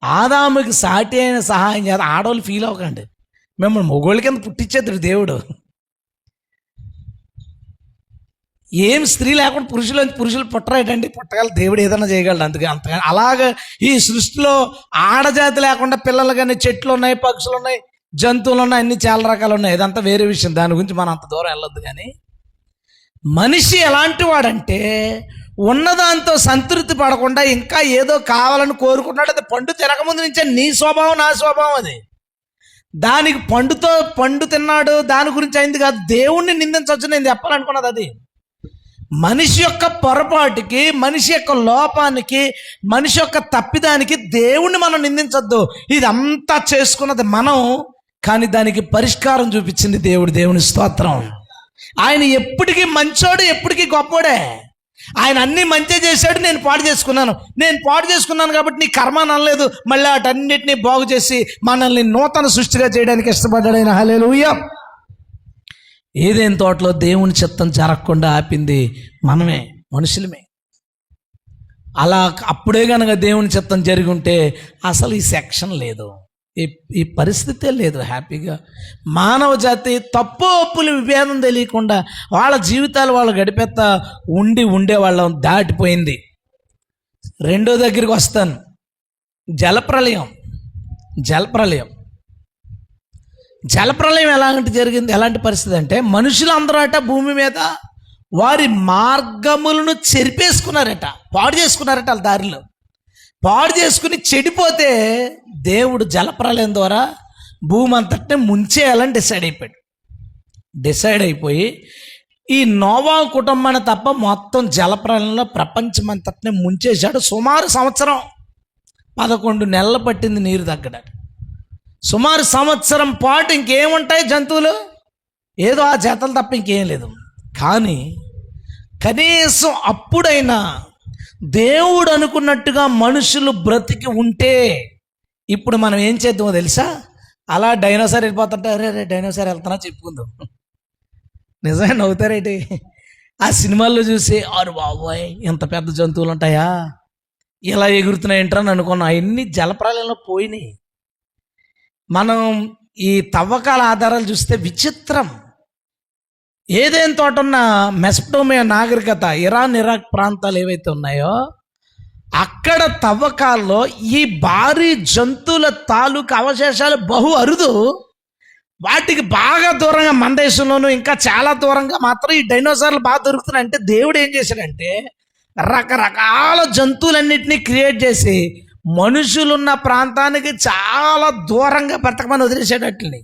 ఆదాముకి సాటి అయిన సహాయం చేత, ఆడవాళ్ళు ఫీల్ అవ్వకండి, మిమ్మల్ని మొగోళ్ళ కింద పుట్టించేద్దరు దేవుడు. ఏం స్త్రీ లేకుండా పురుషులు పుట్టరేటండి? పుట్టగలరు, దేవుడు ఏదైనా చేయగలడు. అందుకే అంతగా అలాగ ఈ సృష్టిలో ఆడజాతి లేకుండా పిల్లలు కానీ, చెట్లు ఉన్నాయి, పక్షులు ఉన్నాయి, జంతువులు ఉన్నాయి, అన్ని చాలా రకాలు ఉన్నాయి. ఇదంతా వేరే విషయం, దాని గురించి మనం అంత దూరం వెళ్ళొద్దు. కానీ మనిషి ఎలాంటి వాడంటే ఉన్నదాంతో సంతృప్తి పడకుండా ఇంకా ఏదో కావాలని కోరుకుంటున్నాడు. అది పండు తినకముందు నుంచే నీ స్వభావం, నా స్వభావం అది. దానికి పండు తిన్నాడు దాని గురించి అయింది కాదు. దేవుణ్ణి నిందించవచ్చు నేను చెప్పాలనుకున్నది అది. మనిషి యొక్క పొరపాటుకి, మనిషి యొక్క లోపానికి, మనిషి యొక్క తప్పిదానికి దేవుణ్ణి మనం నిందించొద్దు. ఇదంతా చేసుకున్నది మనం, కానీ దానికి పరిష్కారం చూపించింది దేవుడు. దేవుని స్తోత్రం. ఆయన ఎప్పటికీ మంచోడు, ఎప్పటికీ గొప్పోడే. ఆయన అన్నీ మంచి చేశాడు. నేను పాడు చేసుకున్నాను కాబట్టి నీ కర్మ అనలేదు. మళ్ళీ వాటన్నిటినీ బాగు చేసి మనల్ని నూతన సృష్టిగా చేయడానికి ఇష్టపడ్డాడు ఆయన. హల్లెలూయా. ఏదైనా తోటలో దేవుని చిత్తం జరగకుండా ఆపింది మనమే, మనుషులమే. అలా అప్పుడే కనుక దేవుని చిత్తం జరిగి ఉంటే అసలు ఈ సెక్షన్ లేదు, ఈ పరిస్థితే లేదు. హ్యాపీగా మానవ జాతి తప్పు ఒప్పులు విభేదం తెలియకుండా వాళ్ళ జీవితాలు వాళ్ళు గడిపేస్తా ఉండేవాళ్ళం దాటిపోయింది. రెండో దగ్గరికి వస్తాను. జలప్రలయం ఎలాంటి పరిస్థితి అంటే, మనుషులందరూ అట భూమి మీద వారి మార్గములను చెరిపేసుకున్నారట, పాడు చేసుకున్నారట. వాళ్ళ దారిలో పాడు చేసుకుని చెడిపోతే దేవుడు జలప్రలయం ద్వారా భూమి అంతటిని ముంచేయాలని డిసైడ్ అయిపోయి ఈ నోవా కుటుంబాన్ని తప్ప మొత్తం జలప్రలయంలో ప్రపంచం అంతటిని ముంచేశాడు. సుమారు 1 సంవత్సరం 11 నెలలు పట్టింది నీరు తగ్గడానికి. సుమారు 1 సంవత్సరం పాటు ఇంకేముంటాయి జంతువులు, ఏదో ఆ చేతలు తప్ప ఇంకేం లేదు. కానీ కనీసం అప్పుడైనా దేవుడు అనుకున్నట్టుగా మనుషులు బ్రతికి ఉంటే, ఇప్పుడు మనం ఏం చేద్దామో తెలుసా? అలా డైనోసార్ వెళ్ళిపోతుంటే అరే డైనోసార్ వెళ్తున్నా చెప్పుకుందాం. నిజంగా నవ్వుతారేంటి? ఆ సినిమాల్లో చూసి అరు బాబోయ్ ఇంత పెద్ద జంతువులు ఉంటాయా, ఇలా ఎగురుతున్నాయి ఏంటని అనుకున్నాం. అవన్నీ జలప్రలయంలో పోయినాయి. మనం ఈ తవ్వకాల ఆధారాలు చూస్తే విచిత్రం. ఏదైనా తోట ఉన్న మెసొపొటేమియా నాగరికత, ఇరాక్ ప్రాంతాలు ఏవైతే ఉన్నాయో అక్కడ తవ్వకాల్లో ఈ భారీ జంతువుల తాలూకు అవశేషాలు బహు అరుదు. వాటికి బాగా దూరంగా మన దేశంలోనూ ఇంకా చాలా దూరంగా మాత్రం ఈ డైనోసార్లు బాగా దొరుకుతున్నాయి. అంటే దేవుడు ఏం చేశాడంటే రకరకాల జంతువులన్నింటినీ క్రియేట్ చేసి మనుషులున్న ప్రాంతానికి చాలా దూరంగా బ్రతకమని వదిలేసేటట్లని.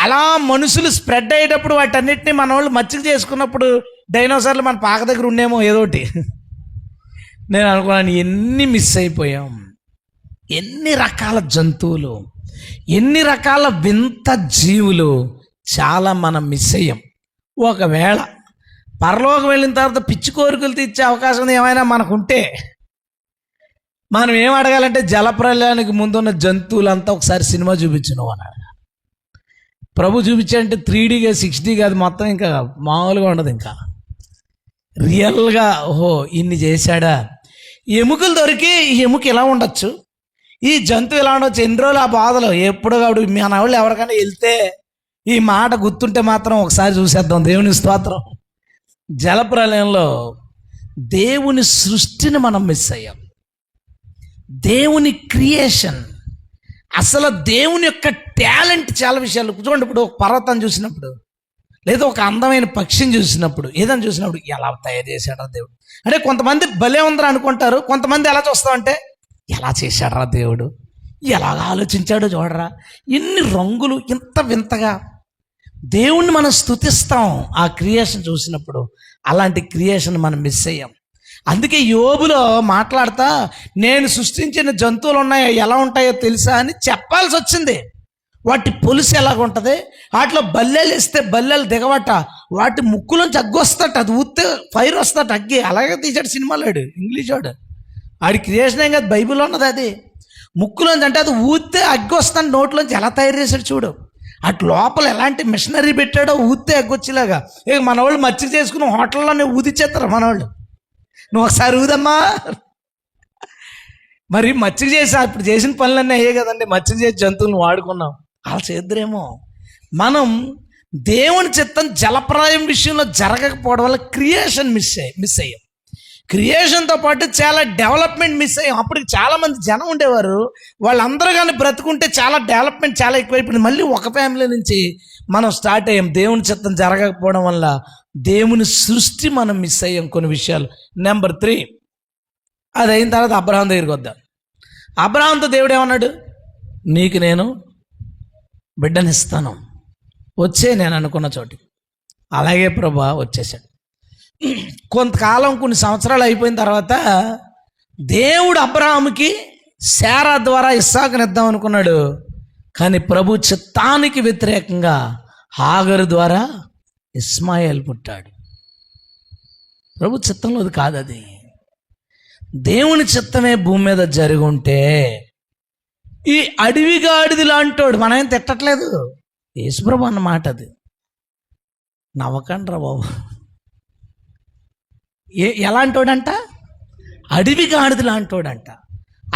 అలా మనుషులు స్ప్రెడ్ అయ్యేటప్పుడు వాటన్నిటిని మన వాళ్ళు మచ్చిక చేసుకున్నప్పుడు డైనోసార్లు మన పాక దగ్గర ఉండేమో ఏదోటి. నేను అనుకున్నాను, ఎన్ని మిస్ అయిపోయాం, ఎన్ని రకాల జంతువులు, ఎన్ని రకాల వింత జీవులు చాలా మనం మిస్ అయ్యాం. ఒకవేళ పరలోకం వెళ్ళిన తర్వాత పిచ్చి కోరికలు తీర్చే అవకాశం ఏమైనా మనకుంటే మనం ఏం అడగాలంటే జలప్రలయానికి ముందున్న జంతువులంతా ఒకసారి సినిమా చూపించను అని అడగాలి. ప్రభు చూపించాడంటే 3Dగా 6D అది మొత్తం ఇంకా మామూలుగా ఉండదు. ఇంకా రియల్గా ఓహో ఇన్ని చేశాడా, ఎముకలు దొరికి ఈ ఎముక ఇలా ఉండొచ్చు, ఈ జంతువు ఇలా ఉండొచ్చు. ఎన్ని రోజులు ఆ బాధలు ఎప్పుడు కాబట్టి మన వాళ్ళు ఎవరికైనా వెళ్తే ఈ మాట గుర్తుంటే మాత్రం ఒకసారి చూసేద్దాం. దేవుని స్తోత్రం. జలప్రలయంలో దేవుని సృష్టిని మనం మిస్ అయ్యాం. దేవుని క్రియేషన్, అసలు దేవుని యొక్క టాలెంట్ చాలా విషయాలు. చూడండి, ఇప్పుడు ఒక పర్వతాన్ని చూసినప్పుడు లేదా ఒక అందమైన పక్షిని చూసినప్పుడు ఏదని చూసినప్పుడు ఎలా తయారు చేశాడా దేవుడు అంటే కొంతమంది భలే ఉందని అనుకుంటారు. కొంతమంది ఎలా చూస్తామంటే ఎలా చేశాడరా దేవుడు, ఎలాగ ఆలోచించాడో చూడరా, ఎన్ని రంగులు, ఇంత వింతగా. దేవుణ్ణి మనం స్తుతిస్తాం ఆ క్రియేషన్ చూసినప్పుడు. అలాంటి క్రియేషన్ మనం మిస్ అయ్యాం. అందుకే యోబులో మాట్లాడతా నేను సృష్టించిన జంతువులు ఉన్నాయో ఎలా ఉంటాయో తెలుసా అని చెప్పాల్సి వచ్చింది. వాటి పొలుసు ఎలాగుంటుంది, వాటిలో బల్లెలు ఇస్తే బల్లెలు దిగవట, వాటి ముక్కులోంచి అగ్గి వస్తాట, అది ఊస్తే ఫైర్ వస్తాట అగ్గి. అలాగే తీసాడు సినిమాలోడు, ఇంగ్లీష్ వాడు. ఆడి క్రియేషన్ ఏం కాదు, బైబిల్లో ఉన్నది అది. ముక్కులోంచి అంటే అది ఊస్తే అగ్గి వస్తాను, నోట్లోంచి ఎలా తయారు చేశాడు చూడు. అటు లోపల ఎలాంటి మిషనరీ పెట్టాడో ఊస్తే అగ్గి వచ్చేలాగా. ఇక మన వాళ్ళు మచ్చిక చేసుకుని హోటల్లోనే ఊదిచ్చేస్తారు మనవాళ్ళు. నువ్వు ఒకసారి ఊదమ్మా. మరి మచ్చిక చేసి ఇప్పుడు చేసిన పనులన్నీ అయ్యే కదండి, మచ్చిక చేసి జంతువులను వాడుకున్నాం. అలా చేద్దరేమో. మనం దేవుని చిత్తం జలప్రాయం విషయంలో జరగకపోవడం వల్ల క్రియేషన్ మిస్ అయ్యాం. క్రియేషన్తో పాటు చాలా డెవలప్మెంట్ మిస్ అయ్యాం. అప్పటికి చాలామంది జనం ఉండేవారు, వాళ్ళందరూ కానీ బ్రతుకుంటే చాలా డెవలప్మెంట్ చాలా ఎక్కువైపోయింది. మళ్ళీ ఒక ఫ్యామిలీ నుంచి మనం స్టార్ట్ అయ్యాం. దేవుని చిత్తం జరగకపోవడం వల్ల దేవుని సృష్టి మనం మిస్ అయ్యాం కొన్ని విషయాలు. నెంబర్ 3, అది అయిన తర్వాత అబ్రహాం దగ్గరికి వద్దాం. అబ్రహాంతో దేవుడు ఏమన్నాడు, నీకు నేను బిడ్డనిస్తాను, వచ్చే నేను అనుకున్న చోటికి. అలాగే ప్రభా వచ్చేసాడు. కొంతకాలం కొన్ని సంవత్సరాలు అయిపోయిన తర్వాత దేవుడు అబ్రహాముకి శారా ద్వారా ఇస్సాకుని ఇద్దాం అనుకున్నాడు. కానీ ప్రభు చిత్తానికి వ్యతిరేకంగా హాగరు ద్వారా ఇస్మాయిల్ పుట్టాడు. ప్రభు చిత్తంలో అది కాదు. అది దేవుని చిత్తమే భూమి మీద జరిగి ఉంటే ఈ అడవిగాడిది లాంటోడు, మనం ఏం తిట్టట్లేదు, యేసుప్రభు అన్నమాట. అది నవ్వకండ్రా బాబు. ఎలాంటోడంట, అడవిగాడిది లాంటోడంట.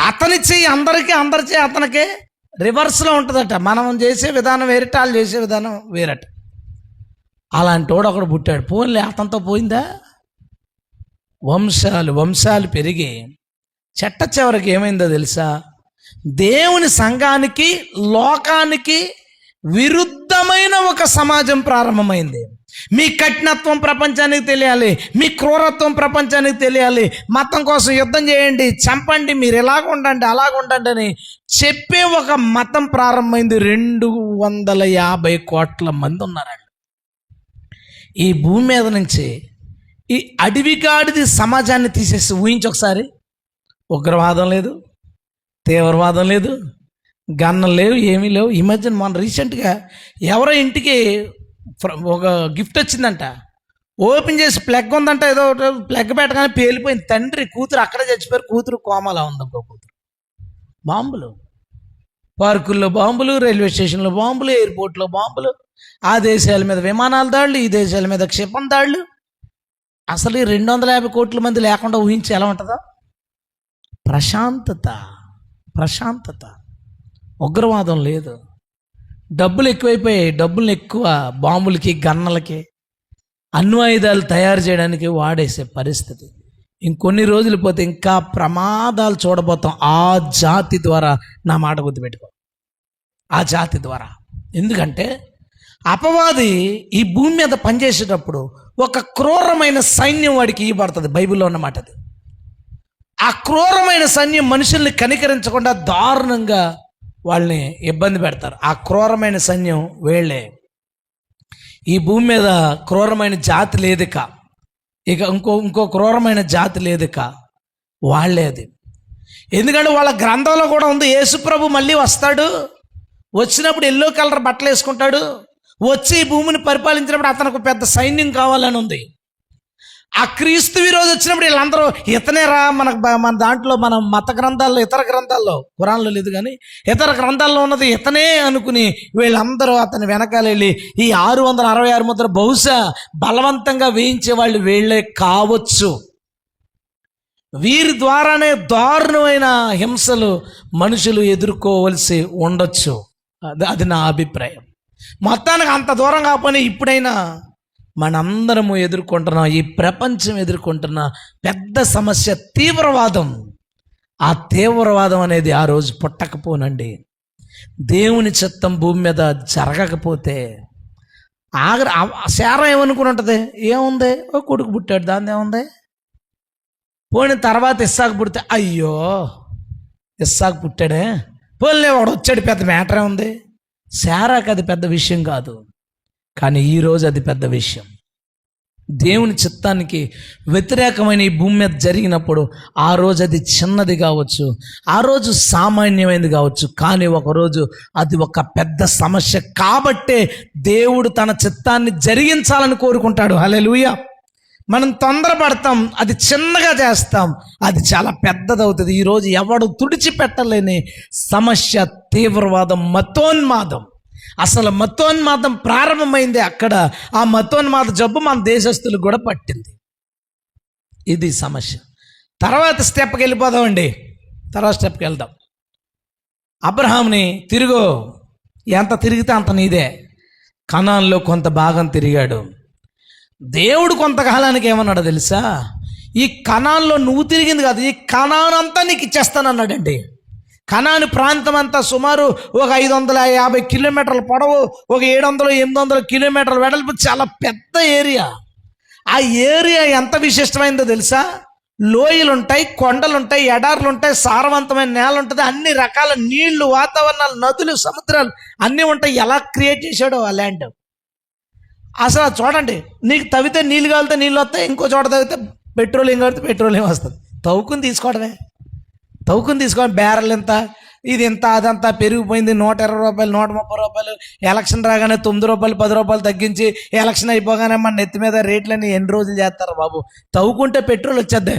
అతని చెయ్యి అందరికీ, అందరి చెయ్యి అతనికే రివర్స్లో ఉంటుందట. మనం చేసే విధానం వేరట, వాళ్ళు చేసే విధానం వేరట. అలాంటి వాడు ఒకడు పుట్టాడు. పోన్లే, అతనితో పోయిందా? వంశాలు పెరిగి చెట్ట చివరికి ఏమైందో తెలుసా? దేవుని సంఘానికి, లోకానికి విరుద్ధమైన ఒక సమాజం ప్రారంభమైంది. మీ కఠినత్వం ప్రపంచానికి తెలియాలి, మీ క్రూరత్వం ప్రపంచానికి తెలియాలి, మతం కోసం యుద్ధం చేయండి, చంపండి, మీరు ఎలాగ ఉండండి అలాగ ఉండండి అని చెప్పే ఒక మతం ప్రారంభమైంది. 250 కోట్ల మంది ఉన్నారండి ఈ భూమి మీద నుంచి. ఈ అడవిగాడిది సమాజాన్ని తీసేసి ఊహించొకసారి. ఉగ్రవాదం లేదు, తీవ్రవాదం లేదు, గన్నం లేవు, ఏమీ లేవు. ఈ మధ్యన మన రీసెంట్గా ఎవరో ఇంటికి ఒక గిఫ్ట్ వచ్చిందంట, ఓపెన్ చేసి ప్లగ్ ఉందంట, ఏదో ప్లగ్ పెట్టగానే పేలిపోయింది. తండ్రి కూతురు అక్కడే చచ్చిపోయారు, కూతురు కోమలా ఉంది. ఇంకో కూతురు. బాంబులు, పార్కుల్లో బాంబులు, రైల్వే స్టేషన్లో బాంబులు, ఎయిర్పోర్ట్లో బాంబులు, ఆ దేశాల మీద విమానాల దాడులు, ఈ దేశాల మీద క్షిపణి దాడులు. అసలు ఈ 250 కోట్ల మంది లేకుండా ఊహించి ఎలా ఉంటుందో? ప్రశాంతత, ఉగ్రవాదం లేదు. డబ్బులు ఎక్కువైపోయాయి, డబ్బులు ఎక్కువ బాంబులకి, గన్నలకి, అణ్వాయుధాలు తయారు చేయడానికి వాడేసే పరిస్థితి. ఇంకొన్ని రోజులు పోతే ఇంకా ప్రమాదాలు చూడబోతాం. ఆ జాతి ద్వారా, నా మాట గుర్తుపెట్టుకో, ఆ జాతి ద్వారా ఎందుకంటే అపవాది ఈ భూమి మీద పనిచేసేటప్పుడు ఒక క్రూరమైన సైన్యం వాడికి ఇవ్వబడుతుంది. బైబిల్లో ఉన్నమాట అది. ఆ క్రూరమైన సైన్యం మనుషుల్ని కనికరించకుండా దారుణంగా వాళ్ళని ఇబ్బంది పెడతారు. ఆ క్రూరమైన సైన్యం వీళ్ళే. ఈ భూమి మీద క్రూరమైన జాతి లేదుక, ఇక ఇంకో క్రూరమైన జాతి లేదుక, వాళ్ళే అది. ఎందుకంటే వాళ్ళ గ్రంథంలో కూడా ఉంది, యేసుప్రభు మళ్ళీ వస్తాడు, వచ్చినప్పుడు ఎల్లో కలర్ బట్టలు వేసుకుంటాడు, వచ్చి ఈ భూమిని పరిపాలించినప్పుడు అతనికి పెద్ద సైన్యం కావాలని ఉంది. ఆ క్రీస్తు విరోధి వచ్చినప్పుడు వీళ్ళందరూ ఇతనేరా మన దాంట్లో మన మత గ్రంథాల్లో, ఇతర గ్రంథాల్లో, ఖురాన్లో లేదు కానీ ఇతర గ్రంథాల్లో ఉన్నది ఇతనే అనుకుని వీళ్ళందరూ అతని వెనకాల వెళ్ళి ఈ 666 ముద్ర బహుశా బలవంతంగా వేయించే వాళ్ళు వీళ్ళే కావచ్చు. వీరి ద్వారానే దారుణమైన హింసలు మనుషులు ఎదుర్కోవలసి ఉండొచ్చు. అది నా అభిప్రాయం. మొత్తానికి అంత దూరం కాకపోయినా ఇప్పుడైనా మనందరము ఎదుర్కొంటున్నాం, ఈ ప్రపంచం ఎదుర్కొంటున్న పెద్ద సమస్య తీవ్రవాదం. ఆ తీవ్రవాదం అనేది ఆ రోజు పుట్టకపోనండి, దేవుని చిత్తం భూమి మీద జరగకపోతే శారా ఏమనుకుని ఉంటుంది, ఏముంది ఓ కొడుకు పుట్టాడు దాన్ని ఏముంది, పోయిన తర్వాత ఇస్సాకు పుడితే అయ్యో ఇస్సాకు పుట్టాడే, పోలే వాడు వచ్చాడు, పెద్ద మ్యాటరే ఉంది. శారాకి అది పెద్ద విషయం కాదు, కానీ ఈరోజు అది పెద్ద విషయం. దేవుని చిత్తానికి వ్యతిరేకమైన ఈ భూమి మీద జరిగినప్పుడు ఆ రోజు అది చిన్నది కావచ్చు, ఆ రోజు సామాన్యమైనది కావచ్చు, కానీ ఒకరోజు అది ఒక పెద్ద సమస్య. కాబట్టే దేవుడు తన చిత్తాన్ని జరిగించాలని కోరుకుంటాడు. హల్లెలూయా. మనం తొందరపడతాం, అది చిన్నగా చేస్తాం, అది చాలా పెద్దదవుతుంది. ఈరోజు ఎవడు తుడిచిపెట్టలేని సమస్య తీవ్రవాదం, మతోన్మాదం. అసలు మతోన్మాదం ప్రారంభమైంది అక్కడ. ఆ మతోన్మాద జబ్బు మన దేశస్తులకు కూడా పట్టింది. ఇది సమస్య. తర్వాత స్టెప్కి వెళ్ళిపోదామండి. తర్వాత స్టెప్కి వెళ్దాం. అబ్రహాంని తిరుగు, ఎంత తిరిగితే అంత నీదే. కనాన్లో కొంత భాగం తిరిగాడు. దేవుడు కొంతకాలానికి ఏమన్నాడో తెలుసా, ఈ కనాన్లో నువ్వు తిరిగింది కాదు, ఈ కనాన్ అంతా నీకు ఇచ్చేస్తానన్నాడండి. కనాను ప్రాంతం అంతా సుమారు ఒక 550 కిలోమీటర్ల పొడవు, ఒక 700-800 కిలోమీటర్ల వెడల్పు, చాలా పెద్ద ఏరియా. ఆ ఏరియా ఎంత విశిష్టమైందో తెలుసా, లోయలు ఉంటాయి, కొండలు ఉంటాయి, ఎడార్లు ఉంటాయి, సారవంతమైన నేల ఉంటుంది, అన్ని రకాల నీళ్లు, వాతావరణాలు, నదులు, సముద్రాలు అన్నీ ఉంటాయి. ఎలా క్రియేట్ చేశాడో ఆ ల్యాండ్ అసలు చూడండి. నీకు తవ్వితే నీళ్ళు కాలితే నీళ్ళు వస్తాయి, ఇంకో చోట తవ్వితే పెట్రోలియం కాలితే పెట్రోలియం వస్తుంది. తవ్వుకుని తీసుకోవడం. బ్యారెల్ ఎంత, ఇది ఎంత, అదంతా పెరిగిపోయింది. 120 రూపాయలు, 130 రూపాయలు. ఎలక్షన్ రాగానే 9 రూపాయలు, 10 రూపాయలు తగ్గించి ఎలక్షన్ అయిపోగానే మన నెత్తి మీద రేట్లని ఎన్ని రోజులు చేస్తారు బాబు. తవ్వుకుంటే పెట్రోల్ వచ్చేద్ది.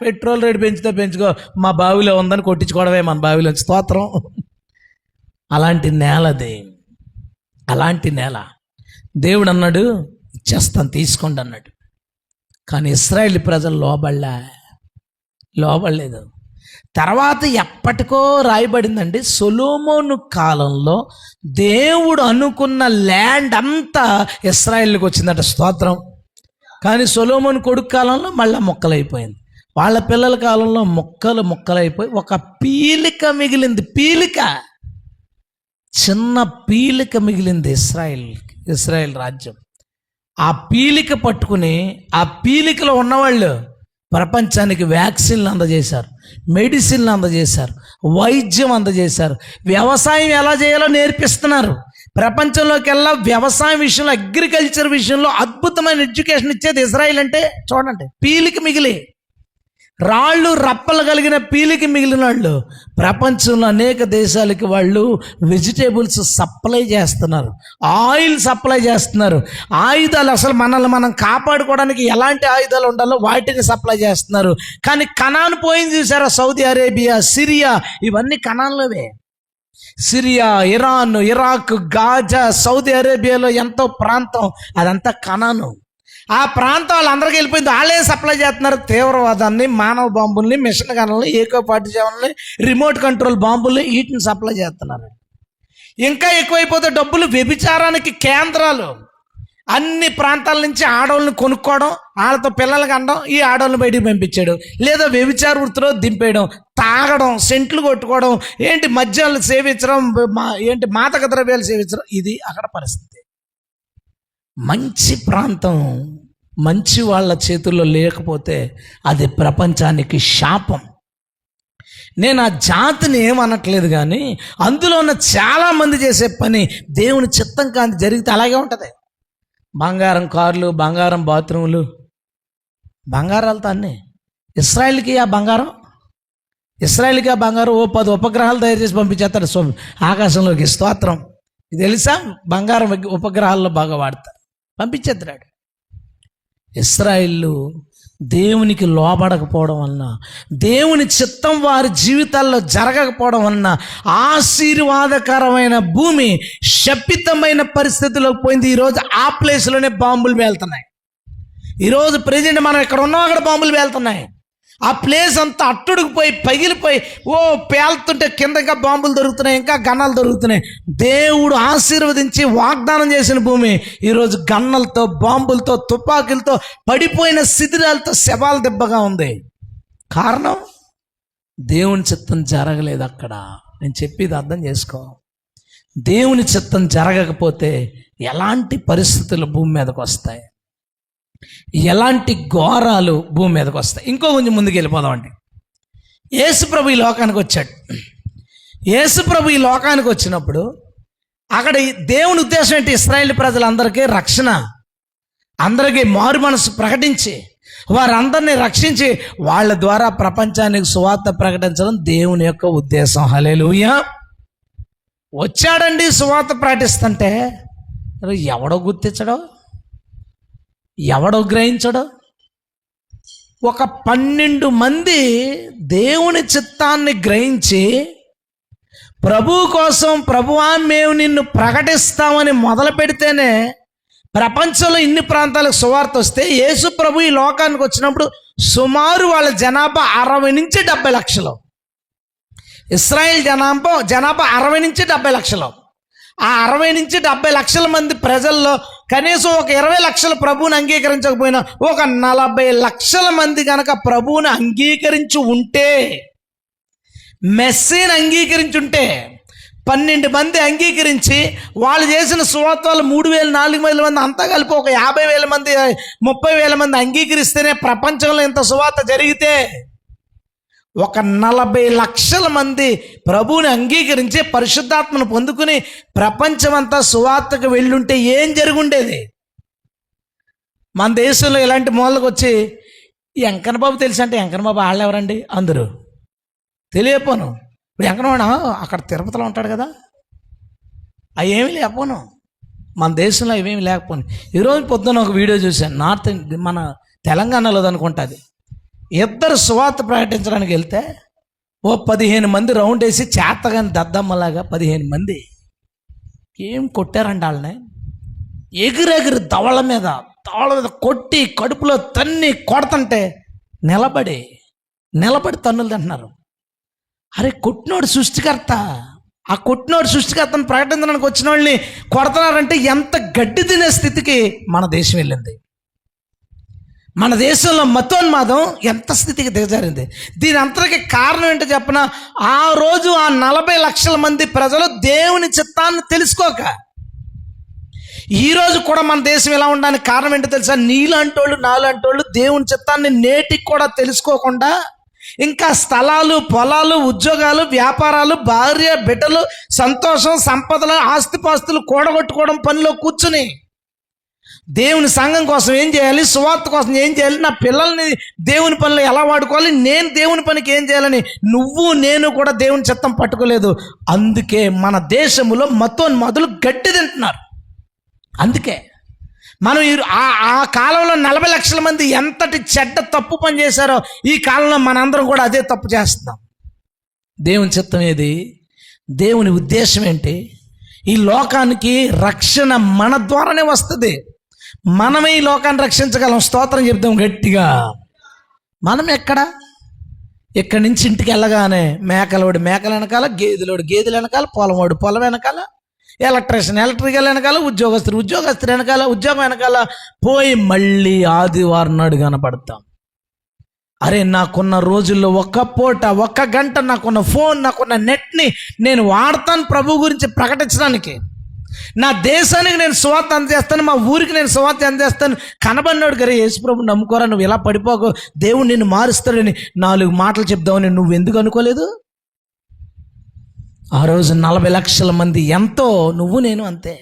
పెట్రోల్ రేటు పెంచితే పెంచుకో, మా బావిలో ఉందని కొట్టించుకోవడమే మన బావిలో. స్తోత్రం. అలాంటి నేలది, అలాంటి నేల. దేవుడు అన్నాడు ఇచ్చేస్తాను, తీసుకోండి అన్నాడు. కానీ ఇశ్రాయేలు ప్రజలు లోబడలేదు. తర్వాత ఎప్పటికో రాయబడిందండి, సొలొమోను కాలంలో దేవుడు అనుకున్న ల్యాండ్ అంతా ఇశ్రాయేలుకి వచ్చిందట. స్తోత్రం. కానీ సొలొమోను కొడుకు కాలంలో మళ్ళీ మొక్కలైపోయింది. వాళ్ళ పిల్లల కాలంలో మొక్కలైపోయి ఒక పీలిక మిగిలింది. చిన్న పీలిక మిగిలింది ఇశ్రాయేల్ రాజ్యం. ఆ పీలిక పట్టుకుని ఆ పీలికలో ఉన్నవాళ్ళు ప్రపంచానికి వ్యాక్సిన్లు అందజేశారు, మెడిసిన్లు అందజేశారు, వైద్యం అందజేశారు, వ్యవసాయం ఎలా చేయాలో నేర్పిస్తున్నారు. ప్రపంచంలోకి వెళ్ళా వ్యవసాయం విషయంలో, అగ్రికల్చర్ విషయంలో అద్భుతమైన ఎడ్యుకేషన్ ఇచ్చేది ఇజ్రాయిల్. అంటే చూడండి, పీలిక మిగిలి, రాళ్ళు రప్పలు కలిగిన పీలికి మిగిలిన వాళ్ళు ప్రపంచంలో అనేక దేశాలకి వాళ్ళు వెజిటేబుల్స్ సప్లై చేస్తున్నారు, ఆయిల్ సప్లై చేస్తున్నారు, ఆయుధాలు, అసలు మనల్ని మనం కాపాడుకోవడానికి ఎలాంటి ఆయుధాలు ఉండాలో వాటిని సప్లై చేస్తున్నారు. కానీ కనాన్ పోయింది చూసారా, సౌదీ అరేబియా, సిరియా, ఇవన్నీ కనాన్లోవే. Syria, Iran, Iraq, Gaza, Saudi అరేబియాలో ఎంతో ప్రాంతం, అదంతా కనాను. ఆ ప్రాంతం వాళ్ళందరికీ వెళ్ళిపోయింది. వాళ్ళే సప్లై చేస్తున్నారు తీవ్రవాదాన్ని, మానవ బాంబుల్ని, మిషన్ గన్లని, AK-47ని, రిమోట్ కంట్రోల్ బాంబుల్ని, వీటిని సప్లై చేస్తున్నారు. ఇంకా ఎక్కువైపోతే డబ్బులు, వ్యభిచారానికి కేంద్రాలు, అన్ని ప్రాంతాల నుంచి ఆడవాళ్ళని కొనుక్కోవడం, వాళ్ళతో పిల్లలకి అనడం, ఈ ఆడవాళ్ళని బయటికి పంపించాడు. లేదా వ్యభిచార వృత్తిలో దింపేయడం, తాగడం, సెంట్లు కొట్టుకోవడం, మద్యాలు సేవించడం, మాదక ద్రవ్యాలు సేవించడం. ఇది అక్కడ పరిస్థితి. మంచి ప్రాంతం మంచి వాళ్ళ చేతుల్లో లేకపోతే అది ప్రపంచానికి శాపం. నేను ఆ జాతిని ఏమనట్లేదు, కానీ అందులో ఉన్న చాలామంది చేసే పని దేవుని చిత్తం కాని జరిగితే అలాగే ఉంటుంది. బంగారం కార్లు, బంగారం బాత్రూములు, బంగారాలతో అన్నీ. ఇస్రాయేల్కి ఆ బంగారం ఓ 10 ఉపగ్రహాలు తయారు చేసి పంపించేస్తాడు ఆకాశంలోకి. స్తోత్రం. ఇది తెలుసా? బంగారం ఉపగ్రహాల్లో బాగా వాడతారు, పంపించేస్తాడు. ఇశ్రాయేలు దేవునికి లోబడకపోవడం వలన, దేవుని చిత్తం వారి జీవితాల్లో జరగకపోవడం వలన ఆశీర్వాదకరమైన భూమి శపితమైన పరిస్థితిలోకి పోయింది. ఈరోజు ఆ ప్లేస్లోనే బాంబులు పేలుతున్నాయి. ఈరోజు ప్రెజెంట్ మనం ఇక్కడ ఉన్నాం, అక్కడ బాంబులు పేలుతున్నాయి. ఆ ప్లేస్ అంతా అట్టుడికిపోయి పగిలిపోయి పేలుతుంటే కింద ఇంకా బాంబులు దొరుకుతున్నాయి, ఇంకా గన్నాలు దొరుకుతున్నాయి. దేవుడు ఆశీర్వదించి వాగ్దానం చేసిన భూమి ఈరోజు గన్నలతో, బాంబులతో, తుపాకులతో, పడిపోయిన శిథిలాలతో శవాల దెబ్బగా ఉంది. కారణం దేవుని చిత్తం జరగలేదు అక్కడ. నేను చెప్పేది అర్థం చేసుకో. దేవుని చిత్తం జరగకపోతే ఎలాంటి పరిస్థితులు భూమి మీదకి వస్తాయి, ఎలాంటి ఘోరాలు భూమి మీదకి వస్తాయి. ఇంకో కొంచెం ముందుకు వెళ్ళిపోదామండి. యేసుప్రభు ఈ లోకానికి వచ్చాడు. యేసుప్రభు ఈ లోకానికి వచ్చినప్పుడు అక్కడ దేవుని ఉద్దేశం ఏంటి? ఇశ్రాయేలు ప్రజలందరికీ రక్షణ, అందరికీ మారు మనసు ప్రకటించి వారందరినీ రక్షించి వాళ్ళ ద్వారా ప్రపంచానికి సువార్త ప్రకటించడం దేవుని యొక్క ఉద్దేశం. హల్లెలూయా. వచ్చాడండి సువార్త ప్రకటిస్తుంటే ఎవడో గుర్తించడో, ఎవడో గ్రహించడో. ఒక 12 మంది దేవుని చిత్తాన్ని గ్రహించి ప్రభు కోసం, ప్రభువా మేము నిన్ను ప్రకటిస్తామని మొదలు పెడితేనే ప్రపంచంలో ఇన్ని ప్రాంతాలకు సువార్త వస్తే, యేసు ప్రభు ఈ లోకానికి వచ్చినప్పుడు సుమారు వాళ్ళ జనాభా 60 నుంచి 70 లక్షలు. ఇశ్రాయేల్ జనాభా 60 నుంచి 70 లక్షలు. ఆ 60 నుంచి 70 లక్షల మంది ప్రజల్లో కనీసం ఒక 20 లక్షల ప్రభువుని అంగీకరించకపోయినా ఒక 40 లక్షల మంది కనుక ప్రభువుని అంగీకరించి ఉంటే, మెస్సీని అంగీకరించి ఉంటే, 12 మంది అంగీకరించి వాళ్ళు చేసిన సువార్తలు 3,000 4,000 మంది అంతా కలిపి ఒక 50,000 మంది 30,000 మంది అంగీకరిస్తేనే ప్రపంచంలో ఇంత సువార్త జరిగితే, ఒక 40 లక్షల మంది ప్రభువుని అంగీకరించి పరిశుద్ధాత్మను పొందుకుని ప్రపంచమంతా సువార్తకు వెళ్ళుంటే ఏం జరుగుండేది? మన దేశంలో ఇలాంటి మూలకు వచ్చి వెంకన్న బాబు తెలుసు అంటే, వెంకన్న బాబు వాళ్ళు ఎవరండి అందరూ తెలియపోను. ఇప్పుడు వెంకన్నవాడు అక్కడ తిరుపతిలో ఉంటాడు కదా, అవి ఏమీ లేకపోను. మన దేశంలో ఇవేమి లేకపోను. ఈరోజు పొద్దున్న ఒక వీడియో చూశాను, మన తెలంగాణలో అనుకుంటుంది. 2 సువార్త ప్రకటించడానికి వెళ్తే ఓ 15 మంది రౌండ్ వేసి చేతగాని దద్దమ్మలాగా 15 మంది ఏం కొట్టారండి వాళ్ళని. ఎగిరెగిరి దవళ మీద కొట్టి కడుపులో తన్ని కొడుతుంటే నిలబడి తన్నులు తింటున్నారు. అరే కొట్టినోడు సృష్టికర్త, ఆ కొట్టినోడు సృష్టికర్తను ప్రకటించడానికి వచ్చిన వాళ్ళని కొడుతున్నారంటే ఎంత గడ్డి తినే స్థితికి మన దేశం వెళ్ళింది. మన దేశంలో మతోన్మాదం ఎంత స్థితికి దిగజారింది. దీని అంతటికి కారణం ఏంటో చెప్పనా? ఆ రోజు ఆ 40 లక్షల మంది ప్రజలు దేవుని చిత్తాన్ని తెలుసుకోక, ఈరోజు కూడా మన దేశం ఎలా ఉండడానికి కారణం ఏంటో తెలుసా? నీలాంటోళ్ళు నాలాంటోళ్ళు దేవుని చిత్తాన్ని నేటికి కూడా తెలుసుకోకుండా ఇంకా స్థలాలు, పొలాలు, ఉద్యోగాలు, వ్యాపారాలు, భార్య, బిడ్డలు, సంతోషం, సంపదలు, ఆస్తిపాస్తులు కూడగొట్టుకోవడం పనిలో కూర్చుని దేవుని సంఘం కోసం ఏం చేయాలి, సువార్త కోసం ఏం చేయాలి, నా పిల్లల్ని దేవుని పనిలో ఎలా వాడుకోవాలి, నేను దేవుని పనికి ఏం చేయాలని నేను కూడా దేవుని చిత్తం పట్టుకోలేదు. అందుకే మన దేశంలో మతోన్మాదులు గడ్డి తింటున్నారు. అందుకే మనం ఆ కాలంలో 40 లక్షల మంది ఎంతటి చెడ్డ తప్పు పని చేశారో ఈ కాలంలో మనందరం కూడా అదే తప్పు చేస్తున్నాం. దేవుని చిత్తం ఏది? దేవుని ఉద్దేశం ఏంటి? ఈ లోకానికి రక్షణ మన ద్వారానే వస్తుంది. మనమే ఈ లోకాన్ని రక్షించగలం. స్తోత్రం చెప్తాం గట్టిగా. మనం ఇక్కడి నుంచి ఇంటికి వెళ్ళగానే మేకలోడు మేకల వెనకాల, గేదెలోడు గేదెల వెనకాల, పొలమోడు పొలం వెనకాల, ఎలక్ట్రికల్ వెనకాల ఉద్యోగస్తుడు వెనకాల ఉద్యోగం వెనకాల పోయి మళ్ళీ ఆదివారం నాడు కనపడతాం. అరే, నాకున్న రోజుల్లో ఒక్క పూట, ఒక్క గంట నాకున్న ఫోన్, నాకున్న నెట్ని నేను వాడతాను ప్రభు గురించి ప్రకటించడానికి. నా దేశానికి నేను సువార్త అందజేస్తాను, మా ఊరికి నేను సువార్త అందజేస్తాను. కనబడినాడు గారే, యేసు ప్రభు నమ్ముకోరా, నువ్వు ఇలా పడిపోకు, దేవుడు నిన్ను మారుస్తాడని 4 మాటలు చెప్దామని నువ్వు ఎందుకు అనుకోలేదు? ఆ రోజు 40 లక్షల మంది ఎంతో, నువ్వు నేను అంతే.